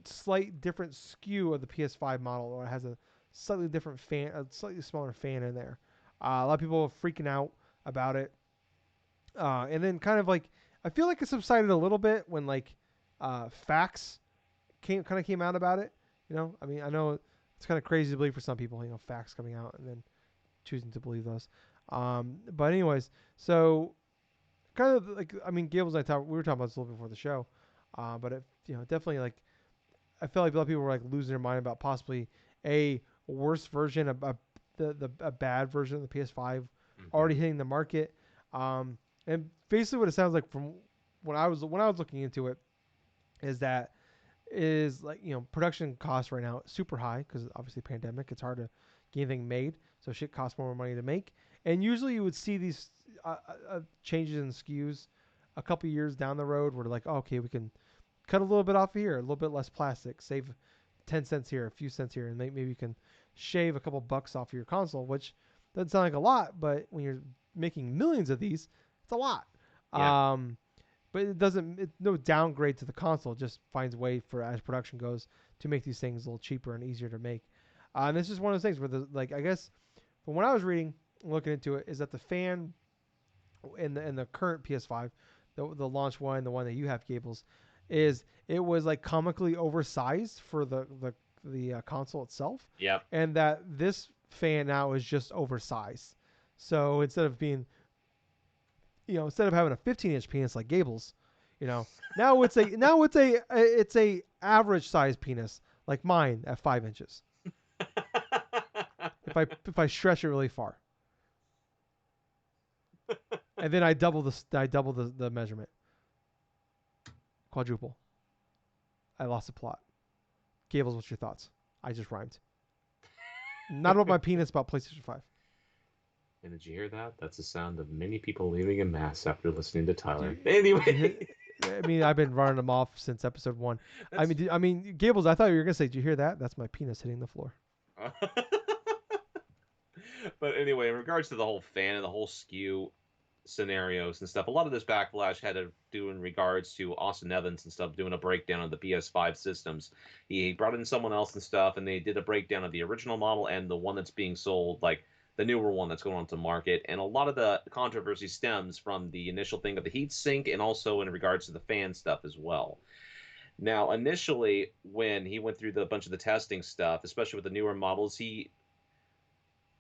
slight different skew of the PS5 model, or it has a slightly different fan, a slightly smaller fan in there. A lot of people are freaking out about it, and then kind of like I feel like it subsided a little bit when like facts came out about it. I mean, I know it's kind of crazy to believe for some people. Facts coming out and then choosing to believe those. But anyways, so kind of like I mean, Gables and we were talking about this a little before the show, but it definitely like I felt like a lot of people were like losing their mind about possibly a worse version of a bad version of the PS5 hmm already hitting the market. And basically what it sounds like from when I was looking into it is like production costs right now super high because obviously pandemic. It's hard to get anything made, so shit costs more money to make. And usually you would see these changes in SKUs a couple years down the road where like, oh, okay, we can cut a little bit off here, a little bit less plastic, save 10 cents here, a few cents here, and maybe you can shave a couple bucks off of your console, which doesn't sound like a lot, but when you're making millions of these, it's a lot. yeah, Um, but no downgrade to the console. It just finds a way for as production goes to make these things a little cheaper and easier to make. And this is one of those things where like I guess from what I was reading, looking into it, is that the fan in the current PS5, the launch one, the one that you have, Gables, is it was like comically oversized for the console itself, yeah. and that this fan now is just oversized. So instead of having a 15-inch penis like Gables, now it's a average size penis like mine at 5 inches. If I stretch it really far, and then I double the measurement, quadruple. I lost the plot. Gables, what's your thoughts? I just rhymed. Not about my penis, about PlayStation 5. And did you hear that? That's the sound of many people leaving in mass after listening to Tyler. Did you hear? Anyway, I mean, I've been running them off since episode 1. I that's. mean, Gables. I thought you were gonna say, "Did you hear that? That's my penis hitting the floor." But anyway, in regards to the whole fan and the whole skew scenarios and stuff, a lot of this backlash had to do in regards to Austin Evans and stuff doing a breakdown of the PS5 systems. He brought in someone else and stuff, and they did a breakdown of the original model and the one that's being sold, like the newer one that's going on to market. And a lot of the controversy stems from the initial thing of the heat sink and also in regards to the fan stuff as well. Now, initially, when he went through the bunch of the testing stuff, especially with the newer models, he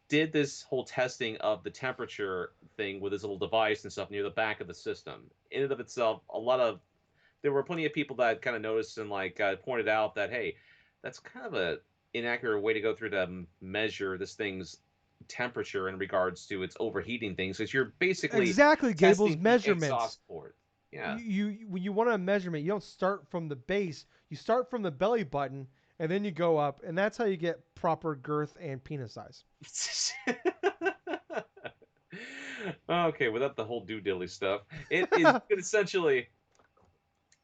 did this whole testing of the temperature thing with this little device and stuff near the back of the system. In and of itself, there were plenty of people that kind of noticed and like pointed out that, hey, that's kind of a inaccurate way to go through to measure this thing's temperature in regards to its overheating things, because you're basically Exactly, Gables. testing the Measurements. exhaust port. Yeah. You when you want a measurement, you don't start from the base. You start from the belly button, and then you go up, and that's how you get proper girth and penis size. Okay, without the whole due dilly stuff, it is essentially,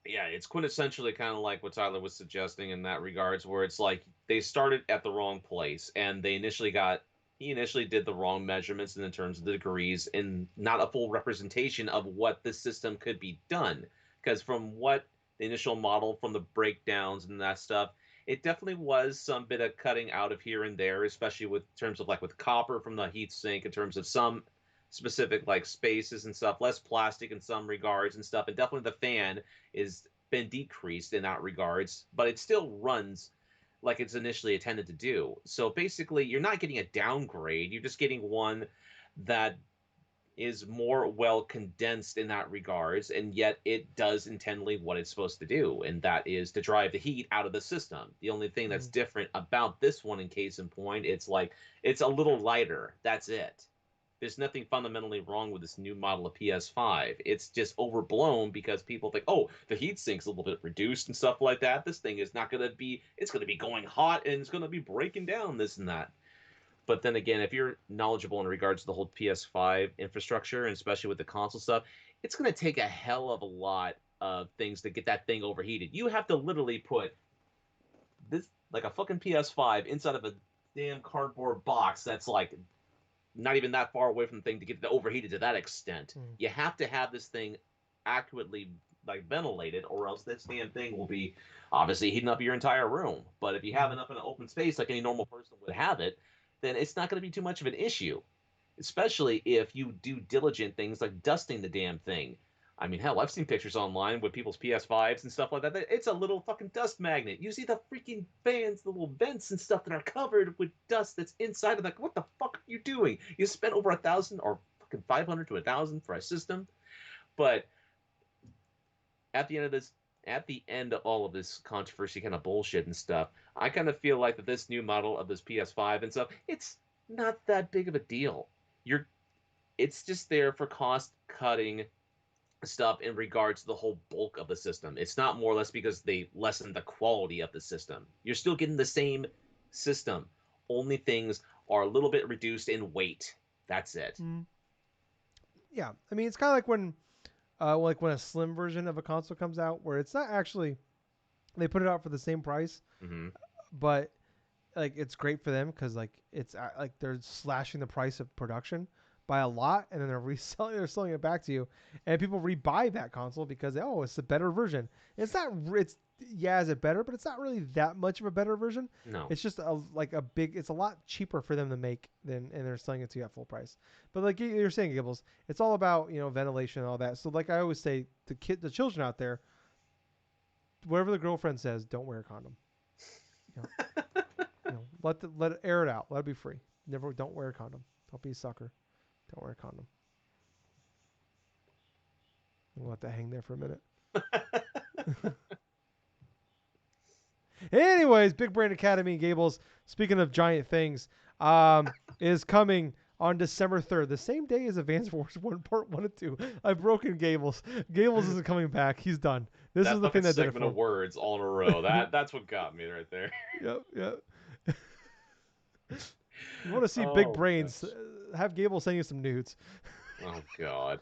yeah, it's quintessentially kind of like what Tyler was suggesting in that regards, where it's like they started at the wrong place and he initially did the wrong measurements in terms of the degrees and not a full representation of what this system could be done. Because from what the initial model, from the breakdowns and that stuff, it definitely was some bit of cutting out of here and there, especially with terms of like with copper from the heat sink, in terms of some specific like spaces and stuff, less plastic in some regards and stuff, and definitely the fan is been decreased in that regards, but it still runs like it's initially intended to do. So basically, you're not getting a downgrade. You're just getting one that is more well condensed in that regards, and yet it does intendly what it's supposed to do, and that is to drive the heat out of the system. The only thing that's Mm. different about this one, in case in point, it's like it's a little lighter. That's it. There's nothing fundamentally wrong with this new model of PS5. It's just overblown because people think, oh, the heat sink's a little bit reduced and stuff like that. This thing is not going to be, it's going to be going hot and it's going to be breaking down this and that. But then again, if you're knowledgeable in regards to the whole PS5 infrastructure, and especially with the console stuff, it's going to take a hell of a lot of things to get that thing overheated. You have to literally put this, like a fucking PS5, inside of a damn cardboard box that's like not even that far away from the thing to get it overheated to that extent. Mm. You have to have this thing accurately like ventilated, or else this damn thing will be obviously heating up your entire room. But if you have it Mm. up in an open space like any normal person would have it, then it's not going to be too much of an issue. Especially if you do diligent things like dusting the damn thing. I mean, hell, I've seen pictures online with people's PS5s and stuff like that. It's a little fucking dust magnet. You see the freaking fans, the little vents and stuff that are covered with dust that's inside of that. What the fuck are you doing? You spent over 1,000 or fucking 500 to 1,000 for a system. But at the end of this, at the end of all of this controversy kind of bullshit and stuff, I kind of feel like that this new model of this PS5 and stuff, it's not that big of a deal. You're, it's just there for cost cutting stuff in regards to the whole bulk of the system. It's not more or less because they lessen the quality of the system. You're still getting the same system. Only things are a little bit reduced in weight. That's it. Mm. Yeah, I mean it's kind of like when a slim version of a console comes out, where it's not actually they put it out for the same price, Mm-hmm. but like it's great for them because like it's like they're slashing the price of production by a lot, and then they're selling it back to you, and people rebuy that console because oh, it's a better version. It's not it's yeah, is it better, but it's not really that much of a better version. No. It's just it's a lot cheaper for them to make than, and they're selling it to you at full price. But like you're saying, Gibbles, it's all about ventilation and all that. So like I always say to the children out there, whatever the girlfriend says, don't wear a condom. You know, let it air it out. Let it be free. Never don't wear a condom. Don't be a sucker. Don't wear a condom. We'll let that hang there for a minute. Anyways, Big Brain Academy Gables. Speaking of giant things, is coming on December 3rd, the same day as Advance Wars 1 Part 1 and 2. I've broken Gables. Gables isn't coming back. He's done. This That is the thing fucking that did it segment for of him. words all in a row. That's what got me right there. Yep, yep. You want to see big Oh brains? gosh. Have Gable send you some nudes. Oh god.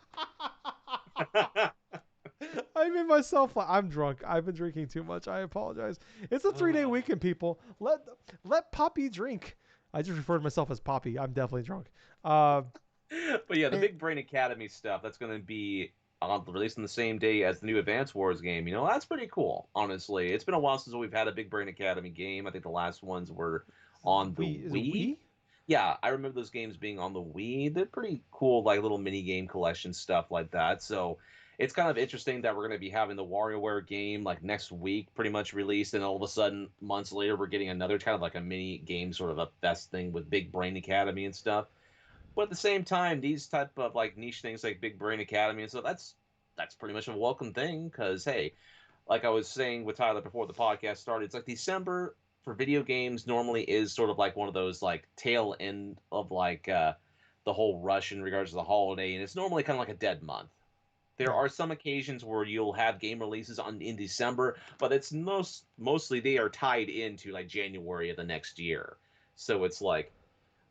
I made myself. I'm drunk. I've been drinking too much. I apologize. It's a 3-day weekend, people. Let Poppy drink. I just referred to myself as Poppy. I'm definitely drunk. But yeah, the And, Big Brain Academy stuff, that's going to be released on the same day as the new Advance Wars game. That's pretty cool, honestly. It's been a while since we've had a Big Brain Academy game. I think the last ones were on the is it Wii. we? Yeah, I remember those games being on the Wii. They're pretty cool, like little mini game collection stuff like that. So it's kind of interesting that we're going to be having the WarioWare game like next week, pretty much released, and all of a sudden, months later, we're getting another kind of like a mini game, sort of a best thing with Big Brain Academy and stuff. But at the same time, these type of like niche things like Big Brain Academy and stuff, that's pretty much a welcome thing because hey, like I was saying with Tyler before the podcast started, it's like December for video games normally is sort of like one of those like tail end of like the whole rush in regards to the holiday, and it's normally kind of like a dead month. There Right. are some occasions where you'll have game releases in December, but it's mostly they are tied into like January of the next year. So it's like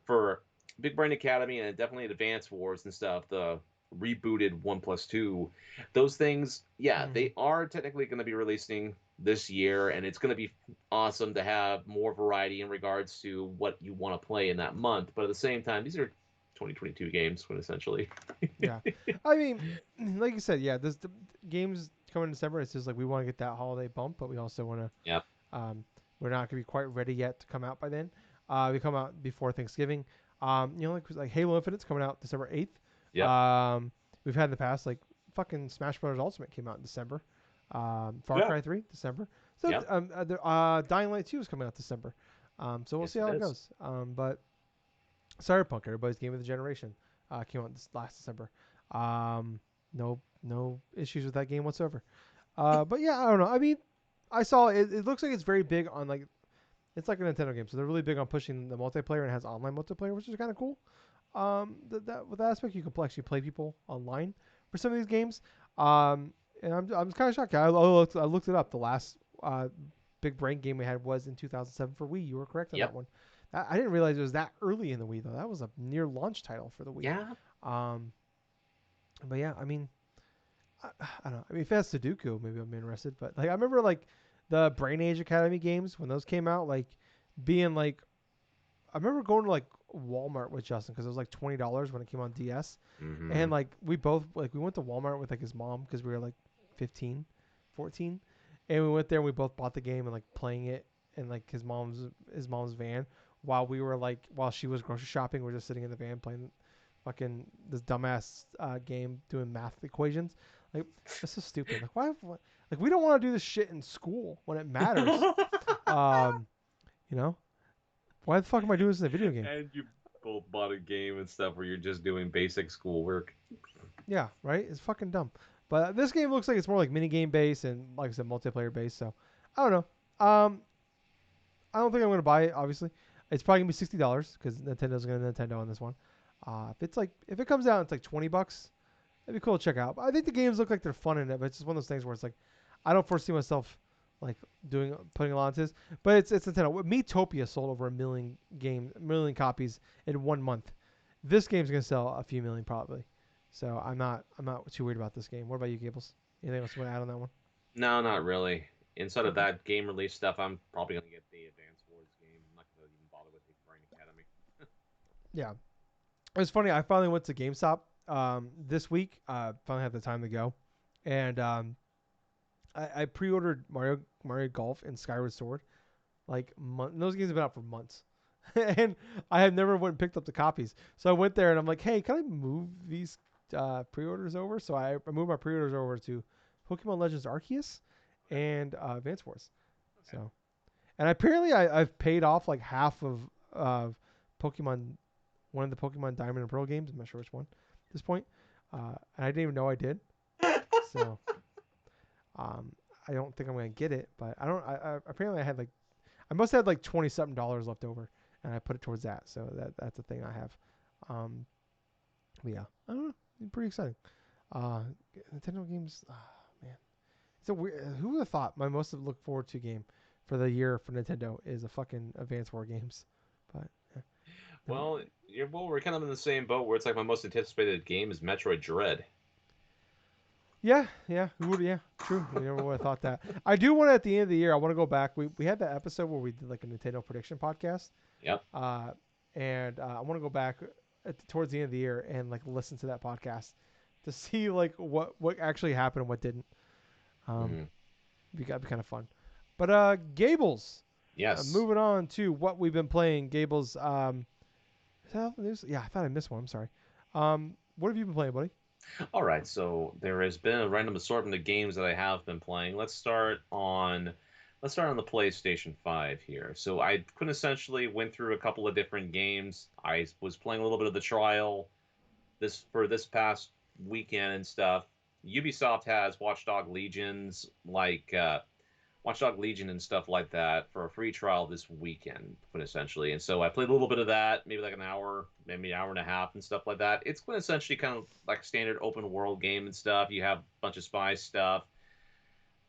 for Big Brain Academy and definitely Advance Wars and stuff, the rebooted 1+2, those things, yeah, Mm-hmm. they are technically going to be releasing this year, and it's going to be awesome to have more variety in regards to what you want to play in that month. But at the same time, these are 2022 games, essentially. Yeah. I mean, like you said, yeah, the games coming in December. It's just like we want to get that holiday bump, but we also want to. Yep. We're not gonna be quite ready yet to come out by then. We come out before Thanksgiving. Like Halo Infinite's coming out December 8th. Yep. We've had in the past like fucking Smash Bros. Ultimate came out in December. Far Yeah. Cry 3 December. So Yep. Dying Light 2 is coming out December. So we'll Yes, see it how it is. goes. But Cyberpunk, everybody's game of the generation, came out this last December. No issues with that game whatsoever. But yeah, I don't know. I mean, I saw it. It looks like it's very big on like it's like a Nintendo game, so they're really big on pushing the multiplayer and it has online multiplayer, which is kind of cool. That with that aspect, you can actually play people online for some of these games. And I'm kind of shocked. I looked it up. The last big brain game we had was in 2007 for Wii. You were correct on that Yep. one. I didn't realize it was that early in the Wii though. That was a near launch title for the Wii. Yeah. Um, but yeah, I mean, I don't know. I mean, if it has Sudoku, maybe I'm interested. But like, I remember like the Brain Age Academy games when those came out, like being like, I remember going to like Walmart with Justin because it was like $20 when it came on DS, Mm-hmm. and like we both like we went to Walmart with like his mom because we were like 15, 14, and we went there and we both bought the game and like playing it in like his mom's van while we were like while she was grocery shopping. We are just sitting in the van playing fucking this dumbass game doing math equations. Like this is stupid. Like like we don't want to do this shit in school when it matters. Um, you know why the fuck am I doing this in a video game? And you both bought a game and stuff where you're just doing basic schoolwork. Yeah, right. It's fucking dumb. But this game looks like it's more like mini game based and like I said, multiplayer based. So I don't know. I don't think I'm gonna buy it. Obviously, it's probably gonna be $60 because Nintendo's gonna Nintendo on this one. If it comes out, it's like $20. It'd be cool to check out. But I think the games look like they're fun in it, but it's just one of those things where it's like I don't foresee myself like putting a lot into this. But it's Nintendo. Miitopia sold over a million copies in 1 month. This game's gonna sell a few million probably. So I'm not too worried about this game. What about you, Gables? Anything else you want to add on that one? No, not really. Instead of Okay. that game release stuff, I'm probably gonna get the Advance Wars game. I'm not gonna even bother with the Brain Academy. Yeah, it was funny. I finally went to GameStop this week. Finally had the time to go, and I pre-ordered Mario Golf and Skyward Sword. Like those games have been out for months, and I have never went and picked up the copies. So I went there and I'm like, hey, can I move these pre-orders over? So I moved my pre-orders over to Pokemon Legends Arceus Okay. and Advance Wars. Okay. So and apparently I've paid off like half of Pokemon, one of the Pokemon Diamond and Pearl games. I'm not sure which one at this point, and I didn't even know I did. So um, I don't think I'm gonna get it, but I don't. Apparently I must have had like 20 something dollars left over, and I put it towards that. So that's a thing I have. Um, but yeah, I don't know. Pretty exciting. Uh, Nintendo games, man. It's a weird. Who would have thought my most look forward to game for the year for Nintendo is a fucking Advance War games, but never Well, mind. we're kind of in the same boat where it's like my most anticipated game is Metroid Dread. Yeah, yeah, who would? Yeah, true. We never would have thought that. I do want at the end of the year. I want to go back. We had that episode where we did like a Nintendo prediction podcast, Yep. uh, and I want to go back towards the end of the year and like listen to that podcast to see like what actually happened and what didn't. Um, Hmm. be kind of fun. But Gables, Yes. moving on to what we've been playing. Gables, yeah, I thought I missed one. I'm sorry. What have you been playing, buddy? All right, so there has been a random assortment of games that I have been playing. Let's start on the PlayStation 5 here. So I quintessentially went through a couple of different games. I was playing a little bit of the trial this past weekend and stuff. Ubisoft has Watch Dog Legion and stuff like that for a free trial this weekend, quintessentially. And so I played a little bit of that, maybe like an hour, maybe an hour and a half and stuff like that. It's quintessentially kind of like a standard open world game and stuff. You have a bunch of spy stuff.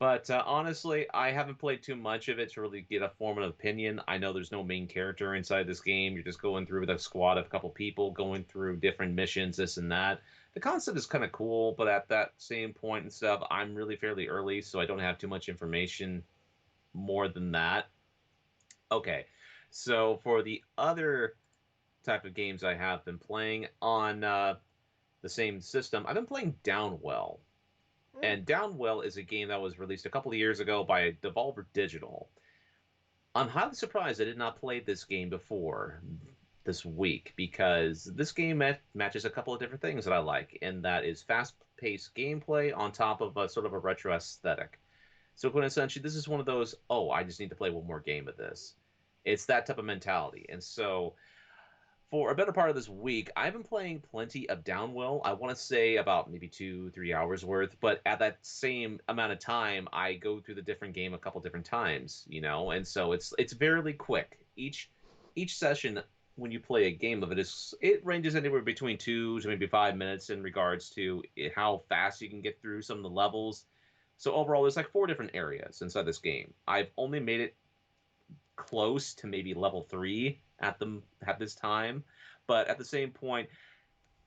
But honestly, I haven't played too much of it to really get a form of opinion. I know there's no main character inside this game. You're just going through with a squad of a couple people, going through different missions, this and that. The concept is kind of cool, but at that same point and stuff, I'm really fairly early, so I don't have too much information more than that. Okay, so for the other type of games I have been playing on the same system, I've been playing Downwell. Mm. And Downwell is a game that was released a couple of years ago by Devolver Digital. I'm highly surprised I did not play this game before this week because this game matches a couple of different things that I like, and that is fast-paced gameplay on top of a sort of a retro aesthetic. So quintessentially, this is one of those, oh, I just need to play one more game of this. It's that type of mentality. And so for a better part of this week, I've been playing plenty of Downwell. I want to say about maybe 2, 3 hours worth, but at that same amount of time, I go through the different game a couple different times, and so it's fairly quick. Each session when you play a game of it ranges anywhere between 2 to maybe 5 minutes in regards to how fast you can get through some of the levels. So overall, there's like 4 different areas inside this game. I've only made it close to maybe level 3 at this time, but at the same point,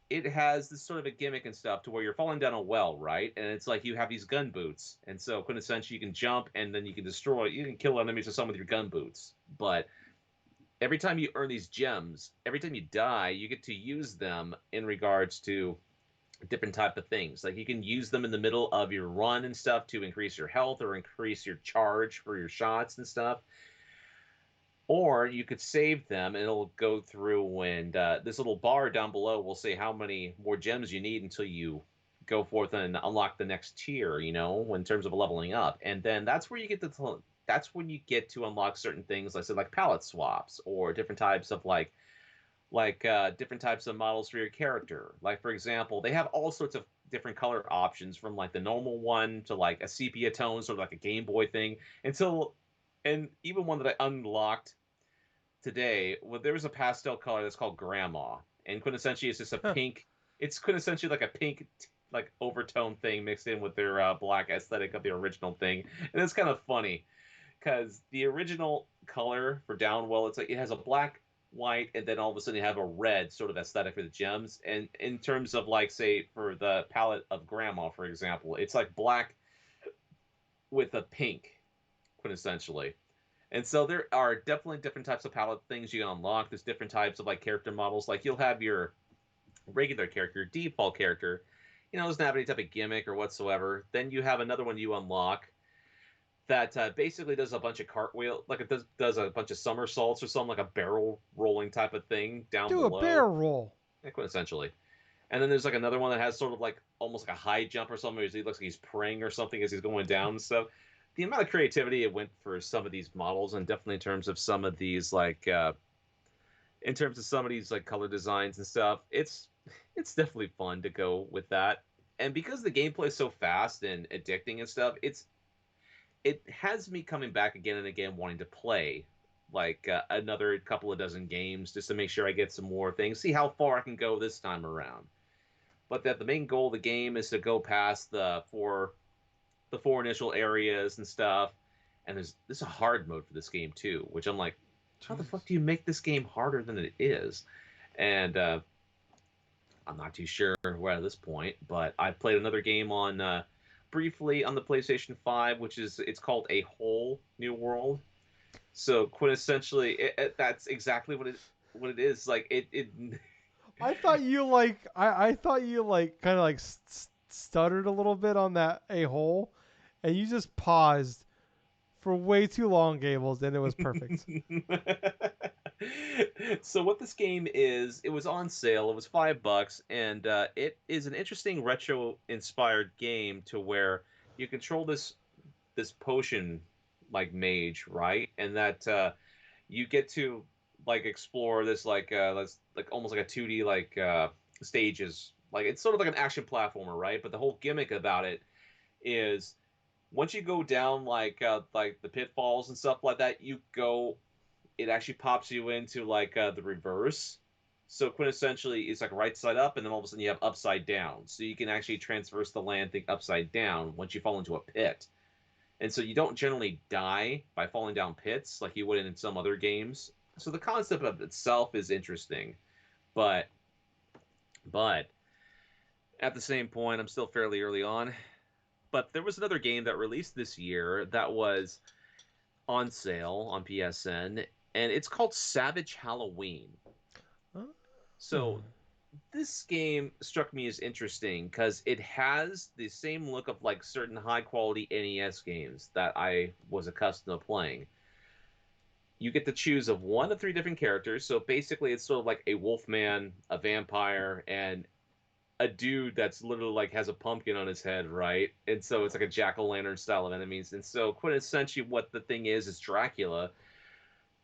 it has this sort of a gimmick and stuff to where you're falling down a well, right? And it's like you have these gun boots, and so quintessentially you can jump and then you can kill enemies or some with your gun boots. But every time you earn these gems, every time you die, you get to use them in regards to different type of things. Like you can use them in the middle of your run and stuff to increase your health or increase your charge for your shots and stuff. Or you could save them and it'll go through and this little bar down below will say how many more gems you need until you go forth and unlock the next tier, in terms of leveling up. And then that's when you get to unlock certain things, like I said, like palette swaps or different types of different types of models for your character. Like for example, they have all sorts of different color options from like the normal one to like a sepia tone, sort of like a Game Boy thing, until and even one that I unlocked today, well, there was a pastel color that's called Grandma, and quintessentially it's just a Huh. pink. It's quintessentially like a pink, like overtone thing mixed in with their black aesthetic of the original thing, and it's kind of funny because the original color for Downwell, it's like it has a black, white, and then all of a sudden you have a red sort of aesthetic for the gems. And in terms of like say for the palette of Grandma, for example, it's like black with a pink, quintessentially. And so there are definitely different types of palette things you can unlock. There's different types of like character models. Like you'll have your regular character, default character, doesn't have any type of gimmick or whatsoever. Then you have another one you unlock that basically does a bunch of cartwheel, like it does a bunch of somersaults or something, like a barrel rolling type of thing down Do a below, bear roll. essentially. And then there's like another one that has sort of like almost like a high jump or something. Where he looks like he's praying or something as he's going down and stuff. The amount of creativity it went for some of these models, and definitely in terms of some of these color designs and stuff, it's definitely fun to go with that. And because the gameplay is so fast and addicting and stuff, it has me coming back again and again wanting to play like another couple of dozen games just to make sure I get some more things, see how far I can go this time around. But that the main goal of the game is to go past the four initial areas and stuff. And there's a hard mode for this game too, which I'm like, how the fuck Jesus. do you make this game harder than it is? And I'm not too sure where at this point, but I played another game on briefly on the PlayStation 5, which is it's called A Whole New World. So quintessentially, that's exactly what it is. Like it I thought you like kind of like stuttered a little bit on that a hole, and you just paused for way too long, Gables, and it was perfect. So what this game is, it was on sale. It was $5, and it is an interesting retro-inspired game to where you control this potion like mage, right? And that you get to like explore this like almost like a 2D like stages. Like it's sort of like an action platformer, right? But the whole gimmick about it is once you go down like the pitfalls and stuff like that, it actually pops you into like the reverse. So quintessentially, it's like right side up, and then all of a sudden you have upside down. So you can actually transverse the land thing upside down once you fall into a pit. And so you don't generally die by falling down pits like you would in some other games. So the concept of itself is interesting, but but at the same point, I'm still fairly early on. But there was another game that released this year that was on sale on PSN, and it's called Savage Halloween. Oh. So this game struck me as interesting because it has the same look of like certain high quality NES games that I was accustomed to playing. You get to choose of one of three different characters, so basically it's sort of like a wolfman, a vampire, and a dude that's literally like has a pumpkin on his head, right? And so it's like a jack-o'-lantern style of enemies. And so quintessentially what the thing is Dracula.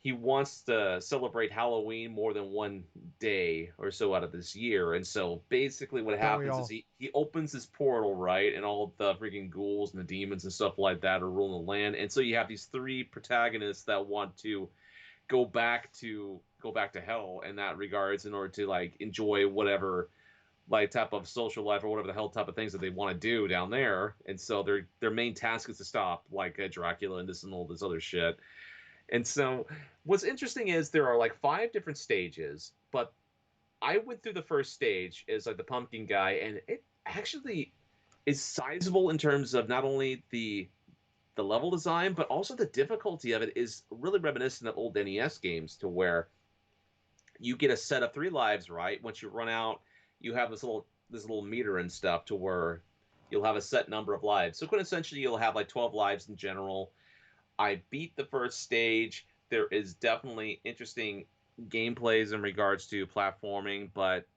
He wants to celebrate Halloween more than one day or so out of this year. And so basically what Don't we happens is all? he opens his portal, right? And all the freaking ghouls and the demons and stuff like that are ruling the land. And so you have these three protagonists that want to go back to hell in that regards in order to like enjoy whatever like type of social life or whatever the hell type of things that they want to do down there. And so their main task is to stop like Dracula and this and all this other shit. And so what's interesting is there are like five different stages, but I went through the first stage as like the pumpkin guy, and it actually is sizable in terms of not only the level design, but also the difficulty of it is really reminiscent of old NES games to where you get a set of three lives, right? Once you run out, you have this little meter and stuff to where you'll have a set number of lives. So quintessentially you'll have like 12 lives in general. I beat the first stage. There is definitely interesting gameplays in regards to platforming, but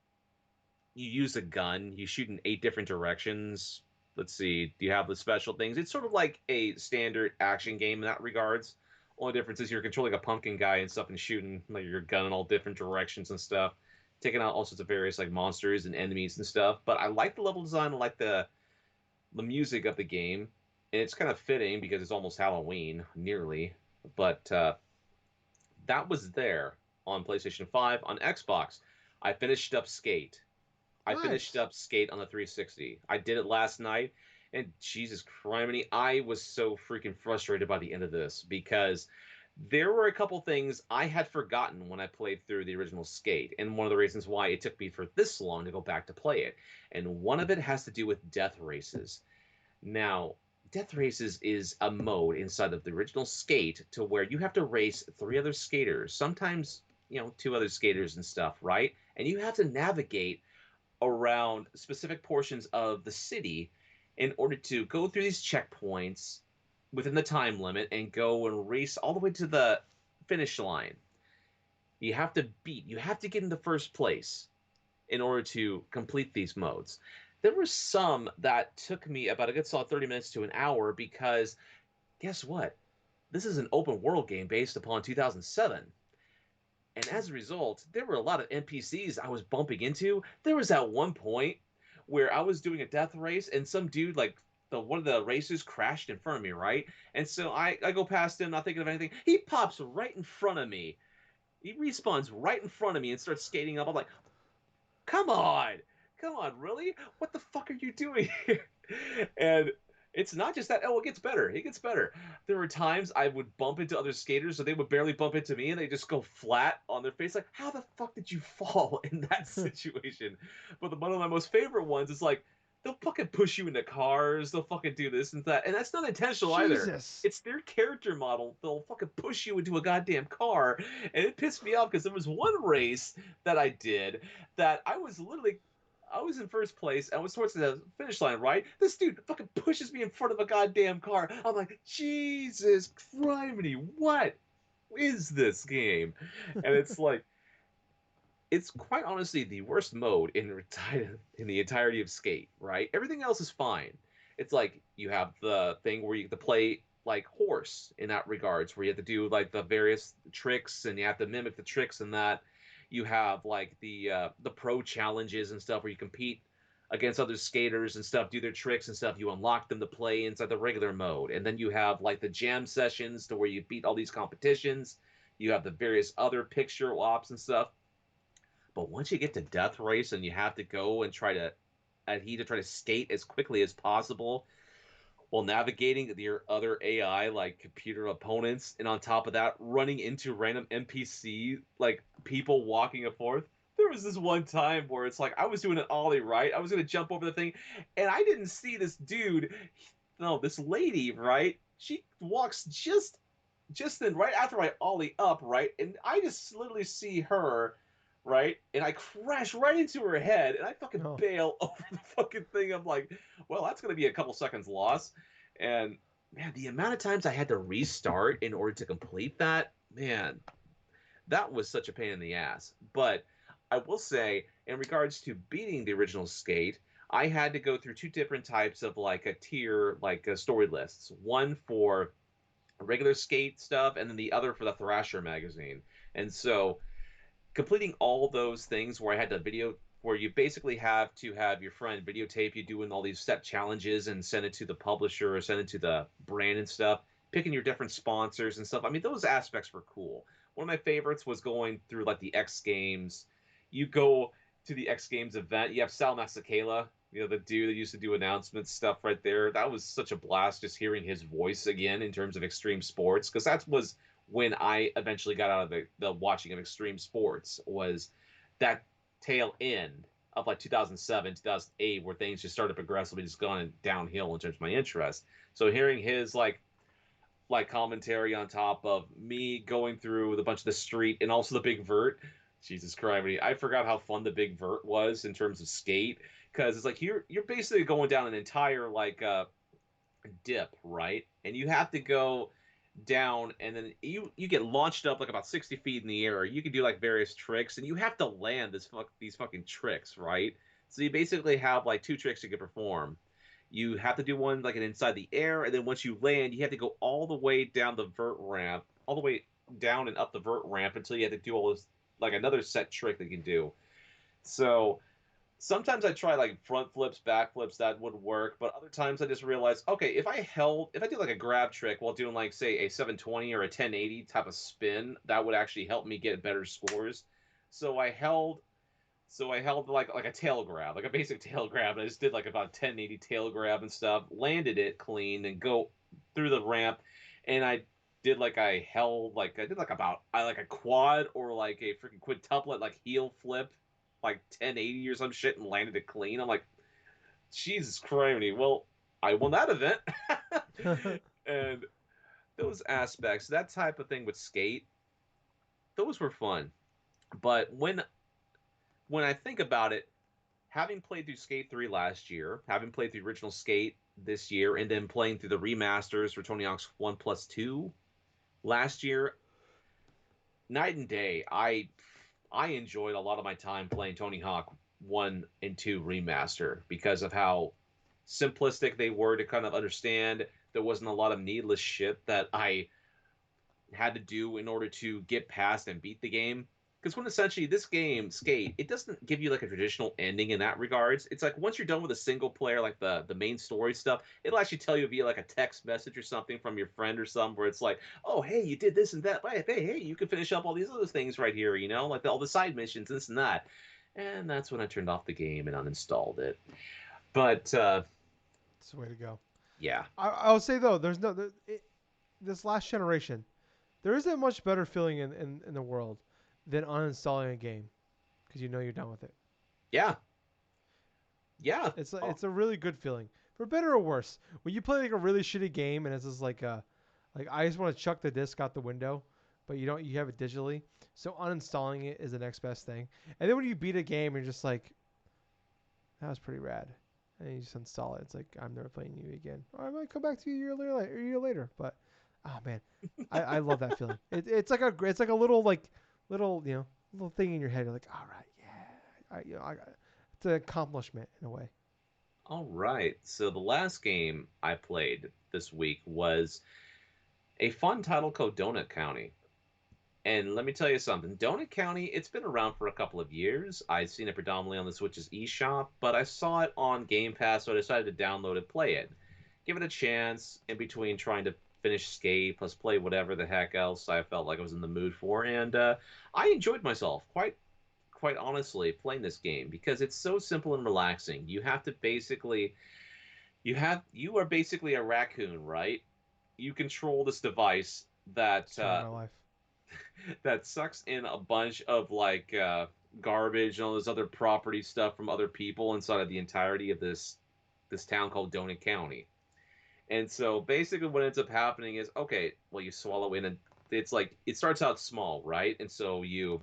you use a gun. You shoot in 8 different directions. Let's see. Do you have the special things? It's sort of like a standard action game in that regards. Only difference is you're controlling a pumpkin guy and stuff and shooting like your gun in all different directions and stuff, taking out all sorts of various like monsters and enemies and stuff. But I like the level design. I like the music of the game, and it's kind of fitting because it's almost Halloween, nearly. But that was there on PlayStation 5. On Xbox, I finished up Skate. I finished Nice. up Skate on the 360. I did it last night, and Jesus criminy, I was so freaking frustrated by the end of this because there were a couple things I had forgotten when I played through the original Skate, and one of the reasons why it took me for this long to go back to play it. And one of it has to do with death races. Now, Death Races is a mode inside of the original Skate to where you have to race three other skaters, sometimes, two other skaters and stuff, right? And you have to navigate around specific portions of the city in order to go through these checkpoints within the time limit and go and race all the way to the finish line. You have to get into first place in order to complete these modes. There were some that took me about a good solid 30 minutes to an hour because guess what? This is an open world game based upon 2007. And as a result, there were a lot of NPCs I was bumping into. There was at one point where I was doing a death race and some dude like one of the racers crashed in front of me, right? And so I go past him, not thinking of anything. He pops right in front of me. He respawns right in front of me and starts skating up. I'm like, come on, come on, really? What the fuck are you doing here? And it's not just that. Oh, it gets better. It gets better. There were times I would bump into other skaters, so they would barely bump into me, and they just go flat on their face. Like, how the fuck did you fall in that situation? But one of my most favorite ones is like, they'll fucking push you into cars. They'll fucking do this and that, and that's not intentional either. Jesus. It's their character model. They'll fucking push you into a goddamn car, and it pissed me off because there was one race that I did that I was in first place. I was towards the finish line, right? This dude fucking pushes me in front of a goddamn car. I'm like, Jesus criminy, what? is this game? And it's like, it's quite honestly the worst mode in the entirety of Skate, right? Everything else is fine. It's like you have the thing where you have to play like horse in that regards, where you have to do like the various tricks and you have to mimic the tricks and that. You have like the pro challenges and stuff where you compete against other skaters and stuff, do their tricks and stuff. You unlock them to play inside the regular mode, and then you have like the jam sessions to where you beat all these competitions. You have the various other picture ops and stuff, but once you get to Death Race and you have to go and try to adhere to try to skate as quickly as possible while navigating your other AI like computer opponents, and on top of that, running into random NPC like people walking forth. There was this one time where it's like I was doing an ollie right. I was gonna jump over the thing, and I didn't see this dude. No, this lady, right? She walks just then right after I ollie up, right, and I just literally see her, right, and I crash right into her head, and I fucking Oh, bail over the fucking thing. I'm like, well, that's gonna be a couple seconds loss, and man, the amount of times I had to restart in order to complete that, man, that was such a pain in the ass. But I will say, in regards to beating the original Skate, I had to go through two different types of like a tier, like story lists. One for regular skate stuff, and then the other for the Thrasher magazine. And so completing all those things where I had to video, where you basically have to have your friend videotape you doing all these step challenges and send it to the publisher or send it to the brand and stuff, picking your different sponsors and stuff. I mean, those aspects were cool. One of my favorites was going through like the X Games. You go to the X Games event, you have Sal Masakela, the dude that used to do announcements stuff right there. That was such a blast just hearing his voice again in terms of extreme sports, because that was when I eventually got out of the watching of extreme sports, was that tail end of like 2007, 2008, where things just started progressively just going downhill in terms of my interest. So hearing his like commentary on top of me going through with a bunch of the street and also the big vert. Jesus Christ, I forgot how fun the big vert was in terms of skate, because it's like you're basically going down an entire like dip, right? And you have to go down, and then you get launched up like about 60 feet in the air. You can do like various tricks, and you have to land these fucking tricks, right? So you basically have like two tricks you can perform. You have to do one like an inside the air, and then once you land, you have to go all the way down the vert ramp, all the way down and up the vert ramp until you have to do all this like another set trick that you can do. So sometimes I try like front flips, back flips, that would work, but other times I just realize, okay, if I do like a grab trick while doing like say a 720 or a 1080 type of spin, that would actually help me get better scores. So I held like a tail grab, like a basic tail grab, and I just did like about 1080 tail grab and stuff, landed it clean and go through the ramp, and I did like about I like a quad or like a freaking quintuplet like heel flip, like 1080 or some shit, and landed it clean. I'm like, Jesus Christ. Well, I won that event. And those aspects, that type of thing with skate, those were fun. But when I think about it, having played through Skate 3 last year, having played the original Skate this year, and then playing through the remasters for Tony Hawk's 1 plus 2 last year, night and day. I enjoyed a lot of my time playing Tony Hawk 1 and 2 remaster because of how simplistic they were to kind of understand. There wasn't a lot of needless shit that I had to do in order to get past and beat the game. Because when essentially this game, Skate, it doesn't give you like a traditional ending in that regards. It's like once you're done with a single player, like the main story stuff, it'll actually tell you via like a text message or something from your friend or something where it's like, oh hey, you did this and that. Hey, you can finish up all these other things right here, like all the side missions, this and that. And that's when I turned off the game and uninstalled it. But it's the way to go. yeah, I'll say though, there's no this last generation. There isn't much better feeling in the world than uninstalling a game because you know you're done with it. yeah, yeah. Oh, It's a really good feeling, for better or worse. When you play like a really shitty game and it's just like I just want to chuck the disc out the window, but you have it digitally. So uninstalling it is the next best thing. And then when you beat a game, you're just like, that was pretty rad. And you just install it. It's like I'm never playing you again. Or I might come back to you a year later, but Oh man, I love that feeling. It's like a little little little thing in your head. You're like, all right, yeah, it's an accomplishment in a way. All right. So the last game I played this week was a fun title called Donut County. And let me tell you something. Donut County, it's been around for a couple of years. I've seen it predominantly on the Switch's eShop, but I saw it on Game Pass, so I decided to download it, play it. Give it a chance in between trying to finish Skate plus play whatever the heck else I felt like I was in the mood for. And I enjoyed myself quite honestly playing this game because it's so simple and relaxing. You have to basically you are basically a raccoon, right? You control this device that Story of my life. that sucks in a bunch of like garbage and all this other property stuff from other people inside of the entirety of this town called Donut County. And so basically what ends up happening is okay, well you swallow in and it's like it starts out small, right? And so you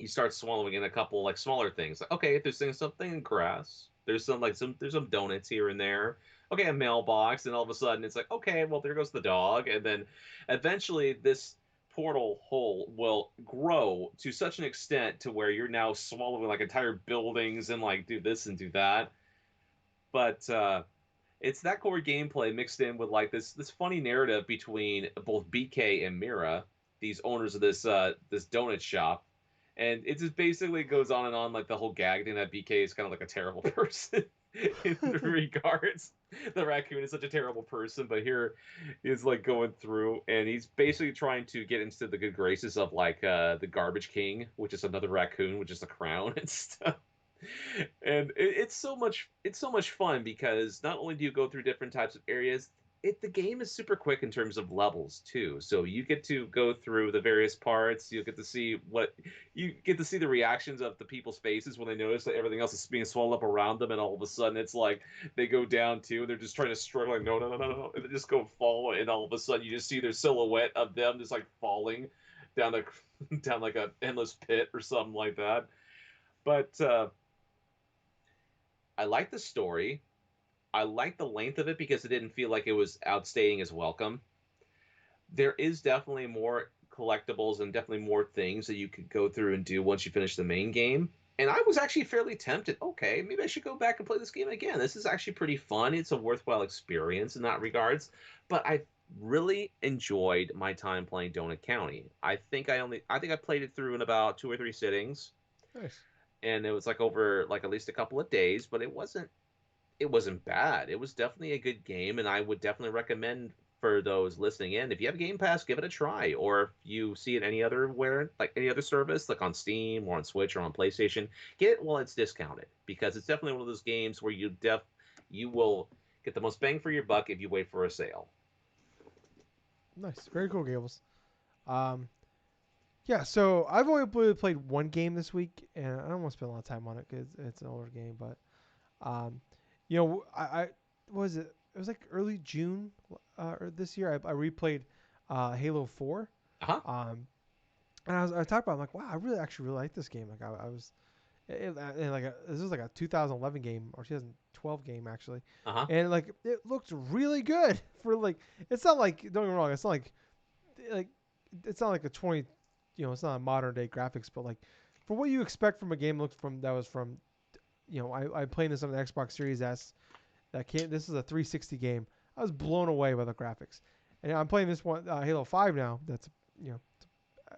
start swallowing in a couple like smaller things. Like, okay, there's something in grass. There's some donuts here and there. Okay, a mailbox, and all of a sudden it's like, okay, well there goes the dog, and then eventually this portal hole will grow to such an extent to where you're now swallowing like entire buildings and like do this and do that. But it's that core gameplay mixed in with like this funny narrative between both BK and Mira, these owners of this donut shop, and it just basically goes on and on like the whole gag thing that BK is kind of like a terrible person in regards. The raccoon is such a terrible person, but here he's like going through and he's basically trying to get into the good graces of like the Garbage King, which is another raccoon, which is a crown and stuff. And it's so much fun because not only do you go through different types of areas, the game is super quick in terms of levels too. So you get to go through the various parts. You get to see the reactions of the people's faces when they notice that everything else is being swallowed up around them, and all of a sudden it's like they go down too. And they're just trying to struggle, like no, and they just go fall, and all of a sudden you just see their silhouette of them just like falling down the down like a endless pit or something like that. But I like the story. I like the length of it because it didn't feel like it was outstaying as welcome. There is definitely more collectibles and definitely more things that you could go through and do once you finish the main game. And I was actually fairly tempted. Okay, maybe I should go back and play this game again. This is actually pretty fun. It's a worthwhile experience in that regards. But I really enjoyed my time playing Donut County. I think I played it through in about 2 or 3 sittings, Nice. and it was like over like at least a couple of days. But it wasn't bad. It was definitely a good game, and I would definitely recommend for those listening in, if you have a Game Pass, give it a try. Or if you see it any other where like any other service, like on Steam or on Switch or on PlayStation, get it while it's discounted because it's definitely one of those games where you will get the most bang for your buck if you wait for a sale. Nice. Very cool, Gables. Um, yeah. So I've only really played one game this week, and I don't want to spend a lot of time on it because it's an older game. But um, I what was it? It was like early June or this year. I replayed Halo 4. Uh huh. Um, and I talked about. I'm like, wow, I really actually really like this game. Like I was, and like this was like a 2011 game or 2012 game actually, Uh huh. and like it looked really good for like. It's not like don't get me wrong. It's not like it's not like a 20, it's not a modern day graphics, but like for what you expect from a game looked from that was from, I played this on the Xbox Series S. This is a 360 game. I was blown away by the graphics, and I'm playing this one Halo 5 now. That's you know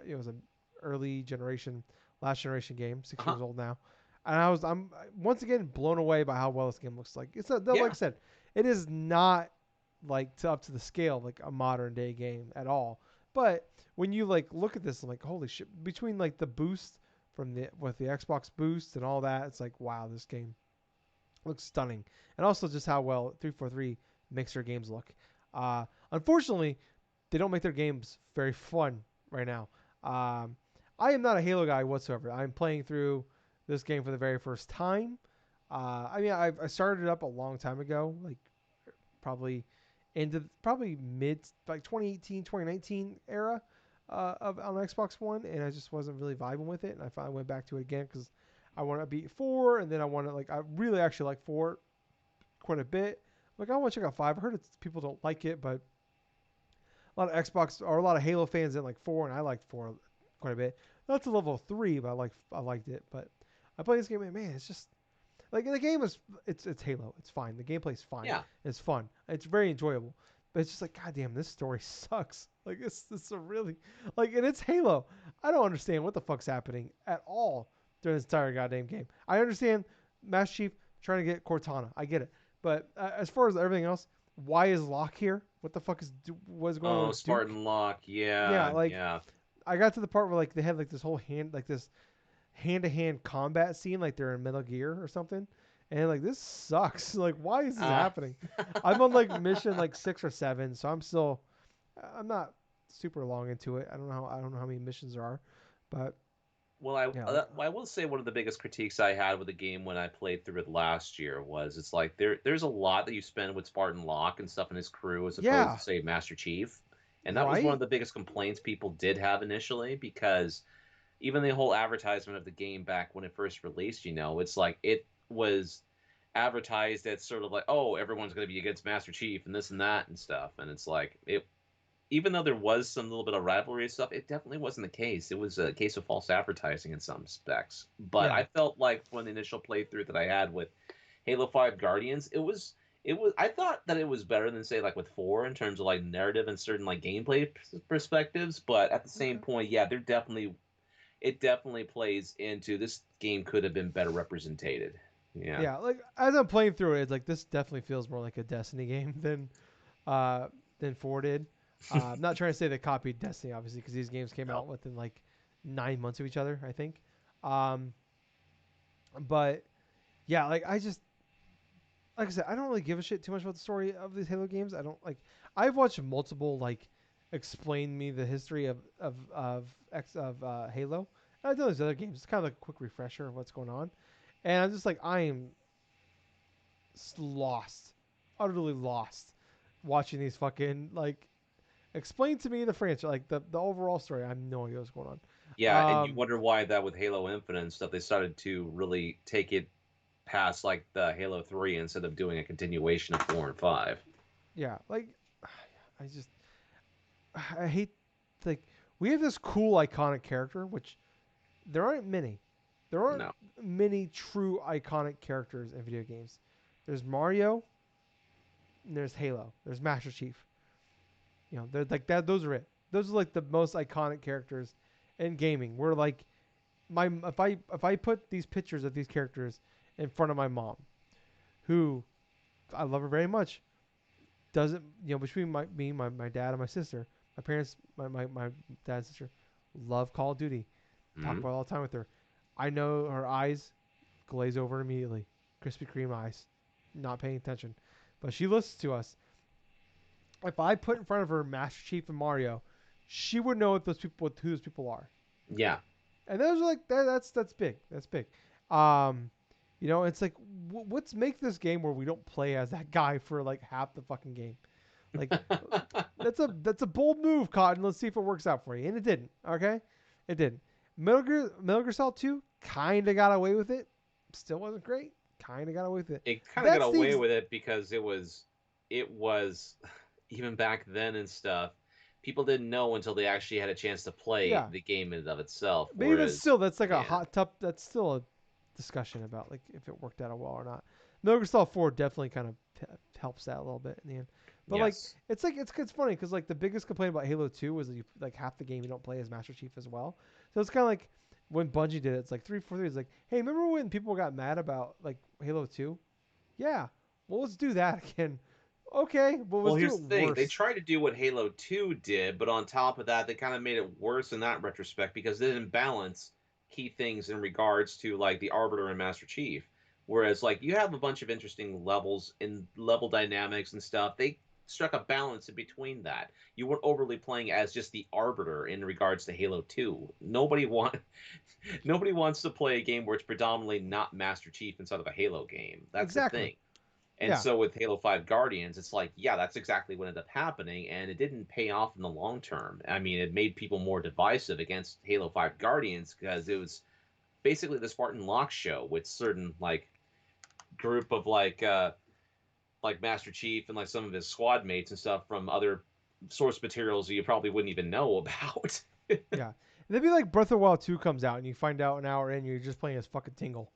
it was an early generation, last generation game, Uh 6 years huh. old now, and I'm once again blown away by how well this game looks like. Like Yeah. I said, it is not like up to the scale of like a modern day game at all. But when you like look at this, I'm like, holy shit! Between like the boost from the with the Xbox boost and all that, it's like wow, this game looks stunning, and also just how well 343 makes their games look. Unfortunately, they don't make their games very fun right now. Um, I am not a Halo guy whatsoever. I'm playing through this game for the very first time. I started it up a long time ago, like probably probably mid like 2018, 2019 era of on Xbox One, and I just wasn't really vibing with it, and I finally went back to it again because I want to beat 4, and then I really actually like 4 quite a bit. Like I want to check out 5. I heard people don't like it, but a lot of Xbox or a lot of Halo fans didn't like 4, and I liked 4 quite a bit. Not to level 3, but I liked it. But I played this game, and man, it's just like the game is it's Halo. It's fine. The gameplay's fine. Yeah. It's fun. It's very enjoyable. But it's just like, goddamn, this story sucks. Like it's a really like, and it's Halo. I don't understand what the fuck's happening at all during this entire goddamn game. I understand Master Chief trying to get Cortana. I get it. But as far as everything else, why is Locke here? What the fuck is what's going on Oh, with Duke? Spartan Lock. Yeah, Yeah, like yeah. I got to the part where like they had like this whole this hand to hand combat scene, like they're in Metal Gear or something. And like this sucks. Like why is this Uh, happening? I'm on like mission like 6 or 7, so I'm not super long into it. I don't know how many missions there are, but well, yeah, like I will say one of the biggest critiques I had with the game when I played through it last year was it's like there's a lot that you spend with Spartan Locke and stuff in his crew as opposed yeah, to say Master Chief, and that was one of right? the biggest complaints people did have initially because even the whole advertisement of the game back when it first released, it's like it was advertised as sort of like, oh, everyone's going to be against Master Chief and this and that and stuff, and it's like it. Even though there was some little bit of rivalry and stuff, it definitely wasn't the case. It was a case of false advertising in some respects. But Yeah, I felt like from the initial playthrough that I had with Halo 5 Guardians, it was I thought that it was better than say like with 4 in terms of like narrative and certain like gameplay perspectives, but at the same okay, point, yeah, it definitely plays into this game could have been better represented. Yeah. yeah. Like as I'm playing through it, it's like this definitely feels more like a Destiny game uh than 4 did. I'm not trying to say they copied Destiny, obviously, because these games came No. out within like 9 months of each other, I think. Um, but yeah, like I said, I don't really give a shit too much about the story of these Halo games. I don't like. I've watched multiple like explain me the history of Halo. And I've done these other games. It's kind of like a quick refresher of what's going on, and I'm just like I am lost, utterly lost, watching these fucking like explain to me the franchise, like the overall story. I have no idea what's going Yeah, and on. you wonder why that with Halo Infinite and stuff, they started to really take it past like the Halo 3 instead of doing a continuation of 4 and 5. Yeah, like I just I hate like we have this cool iconic character, which there aren't many. There aren't No. many true iconic characters in video games. There's Mario, and there's Halo, there's Master Chief. You know, they're like that. Those are it. Those are like the most iconic characters in gaming. Where like my if I put these pictures of these characters in front of my mom, who I love her very much, doesn't between my dad and my sister, my parents, my dad and sister love Call of Duty. Talk Hmm. about it all the time with her. I know her eyes glaze over immediately. Krispy Kreme eyes. Not paying attention. But she listens to us. If I put in front of her Master Chief and Mario, she would know who those people are. Yeah. And those are like that's big. That's big. Um, it's like what's make this game where we don't play as that guy for like half the fucking game. Like that's a bold move, Cotton. Let's see if it works out for you. And it didn't. Okay, it didn't. Metal Gear Solid 2 kind of got away with it. Still wasn't great. Kind of got away with it. It kind of got That's away the with it because it was even back then and stuff. People didn't know until they actually had a chance to play yeah. the game in and of itself. But even Whereas, still, that's like a yeah, hot tub. That's still a discussion about like if it worked out well or not. Metal Gear Solid 4 definitely kind of helps that a little bit in the end. But like yes, it's funny because like the biggest complaint about Halo 2 was that you like half the game you don't play as Master Chief as well. So it's kind of like when Bungie did it. It's like 343 is like, hey, remember when people got mad about like Halo 2? Yeah, well let's do that again. Okay, but well, let's do here's it the thing. They worse. tried to do what Halo 2 did, but on top of that, they kind of made it worse in that retrospect because they didn't balance key things in regards to like the Arbiter and Master Chief. Whereas like you have a bunch of interesting levels in level dynamics and stuff. They struck a balance in between that. You weren't overly playing as just the Arbiter in regards to Halo 2. Nobody wants to play a game where it's predominantly not Master Chief inside of a Halo game. That's the Exactly. thing. And Yeah. so with Halo 5 Guardians, it's like, yeah, that's exactly what ended up happening, and it didn't pay off in the long term. I mean, it made people more divisive against Halo 5 Guardians because it was basically the Spartan Lock show with certain like group of like Master Chief and like some of his squad mates and stuff from other source materials you probably wouldn't even know about. Yeah. And it'd be like Breath of the Wild 2 comes out and you find out an hour in you're just playing as fucking Tingle.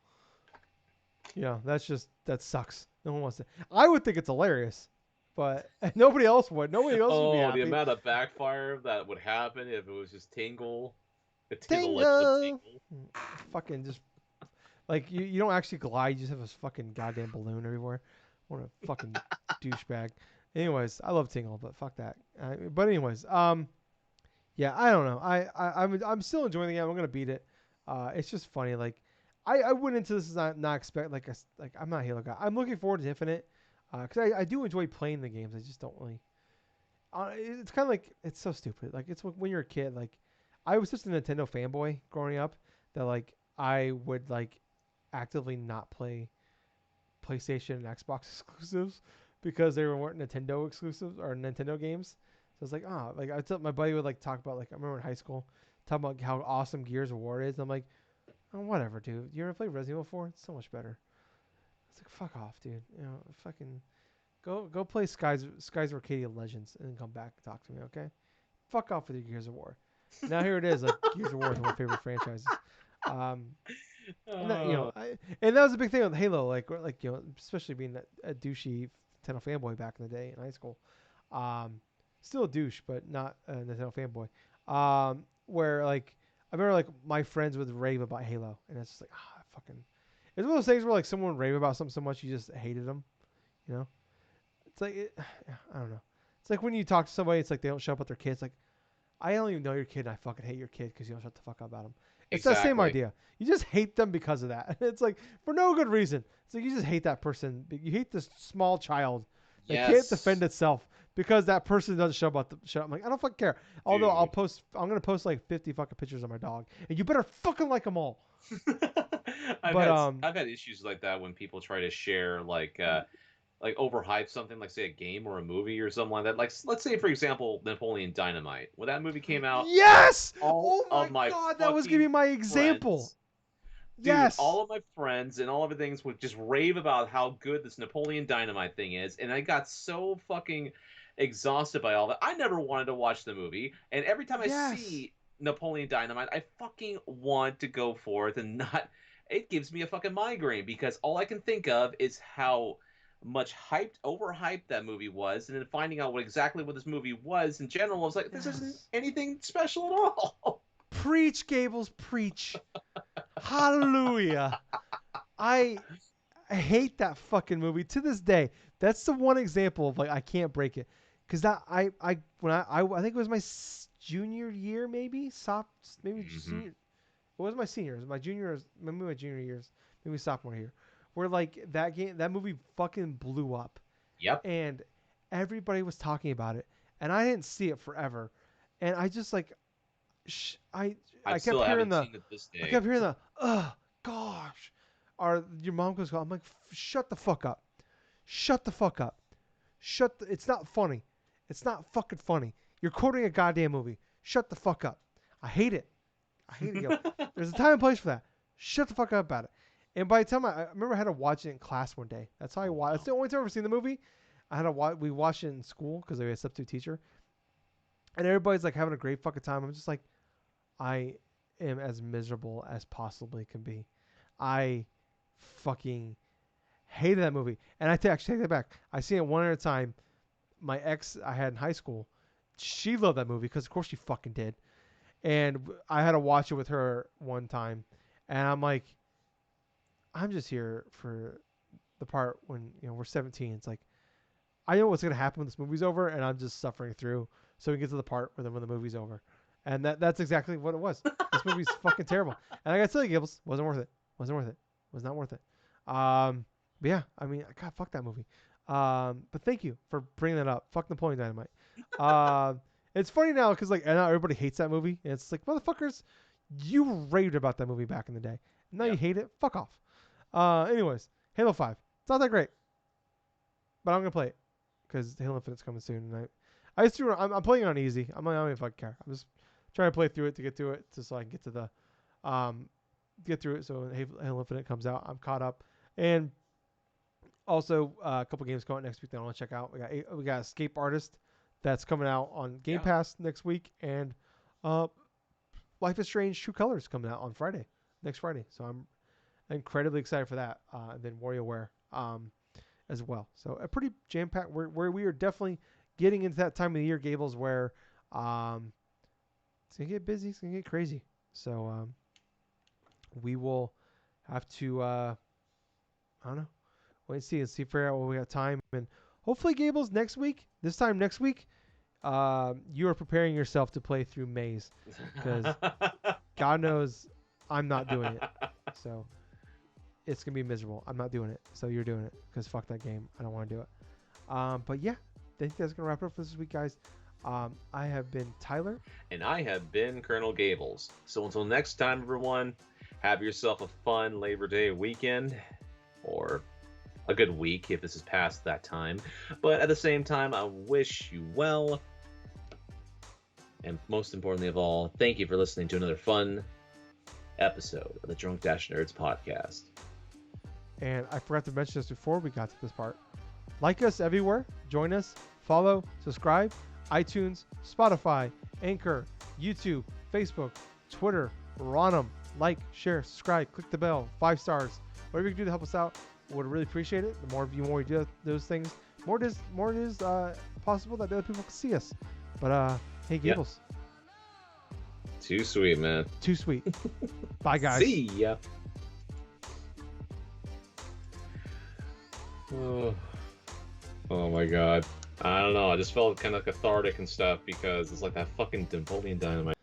That sucks. No one wants to. I would think it's hilarious, but nobody else would. Nobody else would be Oh, the happy. amount of backfire that would happen if it was just Tingle, the Legend of Tingle! Tingle. Fucking just like you don't actually glide. You just have this fucking goddamn balloon everywhere. What a fucking douchebag. Anyways, I love Tingle, but fuck that. But anyways, yeah, I don't know. I'm still enjoying the game. I'm gonna beat it. It's just funny. Like, I went into this not expect like I'm not a Halo guy. I'm looking forward to Infinite, because I do enjoy playing the games. I just don't really. It's kind of like it's so stupid. Like it's when you're a kid. Like I was just a Nintendo fanboy growing up. That like I would like actively not play PlayStation and Xbox exclusives because they weren't Nintendo exclusives or Nintendo games. So it's like, like I thought my buddy would like talk about, like, I remember in high school talking about how awesome Gears of War is. I'm like, oh, whatever, dude. You ever play Resident Evil 4? It's so much better. It's like, fuck off, dude. Fucking go play Skies Arcadia Legends and then come back and talk to me, okay? Fuck off with your Gears of War. Now here it is, like Gears of War is one of my favorite franchises. Um, and that, Uh, and that was a big thing with Halo, like especially being a douchey Nintendo fanboy back in the day in high school. Um, Still a douche, but not a Nintendo fanboy. Where like I remember like my friends would rave about Halo, and it's just like fucking. It's one of those things where like someone would rave about something so much you just hated them, you know. It's like I don't know. It's like when you talk to somebody, it's like they don't shut up with their kids. Like I don't even know your kid, and I fucking hate your kid because you don't shut the fuck up about him. It's that same exactly. idea. You just hate them because of that. It's like for no good reason. It's like you just hate that person. You hate this small child that can't defend Yes, itself because that person doesn't shut up. I'm like, I don't fucking care. Although dude. I'm gonna post like 50 fucking pictures of my dog, and you better fucking like them all. I've But had I've had issues like that when people try to share like overhype something, like say a game or a movie or something like that. Like let's say for example Napoleon Dynamite. When that movie came out, yes, all oh of my my god, that was gonna be fucking my example. friends, dude, Yes, all of my friends and all of the things would just rave about how good this Napoleon Dynamite thing is, and I got so fucking exhausted by all that. I never wanted to watch the movie, and every time I yes, see Napoleon Dynamite, I fucking want to go forth and not. It gives me a fucking migraine because all I can think of is how much overhyped that movie was, and then finding out exactly what this movie was in general, I was like, this isn't yes. anything special at all. Preach, Gables, preach. Hallelujah. I hate that fucking movie to this day. That's the one example of like I can't break it because that I when I think it was my junior year, maybe maybe Hmm. senior. It was my senior. It was my junior. Maybe my junior years. Maybe sophomore year. Where like that movie fucking blew up, Yep. and everybody was talking about it, and I didn't see it forever, and I just like sh- I I I kept still hearing haven't the seen it this I day. kept hearing the gosh, or your mom goes, I'm like, shut the fuck up, shut the fuck up, it's not funny, it's not fucking funny. You're quoting a goddamn movie. Shut the fuck up. I hate it. I hate it. There's a time and place for that. Shut the fuck up about it. And by the time I remember, I had to watch it in class one day. That's how I Oh watched. That's no. the only time I've ever seen the movie. I had to watch. We watched it in school because we had a substitute teacher, and everybody's like having a great fucking time. I'm just like, I am as miserable as possibly can be. I fucking hated that movie. And actually take that back. I seen it one at a time. My ex I had in high school, she loved that movie because of course she fucking did. And I had to watch it with her one time, and I'm like, I'm just here for the part when we're 17. It's like I know what's gonna happen when this movie's over, and I'm just suffering through so we get to the part when the movie's over, and that's exactly what it was. This movie's fucking terrible, and I gotta tell you, Gibbs, wasn't worth it. Wasn't worth it. Was not worth it. But yeah, I mean, God, fuck that movie. But thank you for bringing that up. Fuck Napoleon Dynamite. Um, it's funny now because like now everybody hates that movie, and it's like motherfuckers, you raved about that movie back in the day. Now you Yep. hate it. Fuck off. Anyways, Halo 5. It's not that great, but I'm gonna play it because Halo Infinite's coming soon. And I just I'm playing it on easy. I don't even fucking care. I'm just trying to play through it to get to it, just so I can get to um, get through it. So when Halo Infinite comes out, I'm caught up. And also a couple games coming out next week that I want to check out. We got Escape Artist that's coming out on Game Yeah. Pass next week, and uh, Life is Strange: True Colors coming out on Friday, next Friday. So I'm incredibly excited for that. And then WarioWare as well. So a pretty jam packed. Where we are definitely getting into that time of the year, Gables, where it's gonna get busy, it's gonna get crazy. So we will have to I don't know, wait and see figure out what we got time, and hopefully Gables this time next week, you are preparing yourself to play through Maze, because God knows I'm not doing it. So it's gonna be miserable. I'm not doing it. So you're doing it, because fuck that game. I don't want to do it. But yeah, I think that's gonna wrap it up for this week, guys. I have been Tyler. And I have been Colonel Gables. So until next time, everyone, have yourself a fun Labor Day weekend, or a good week if this is past that time. But at the same time, I wish you well. And most importantly of all, thank you for listening to another fun episode of the Drunk-Nerds podcast. And I forgot to mention this before we got to this part. Like us everywhere. Join us. Follow. Subscribe. iTunes, Spotify, Anchor, YouTube, Facebook, Twitter. We're on them. Like, share, subscribe, click the bell, 5 stars. Whatever you can do to help us out, we would really appreciate it. The more we do those things, more it is possible that other people can see us. But hey, Gables. Too sweet, man. Too sweet. Bye, guys. See ya. Oh my god. I don't know. I just felt kind of cathartic and stuff because it's like that fucking Napoleon Dynamite.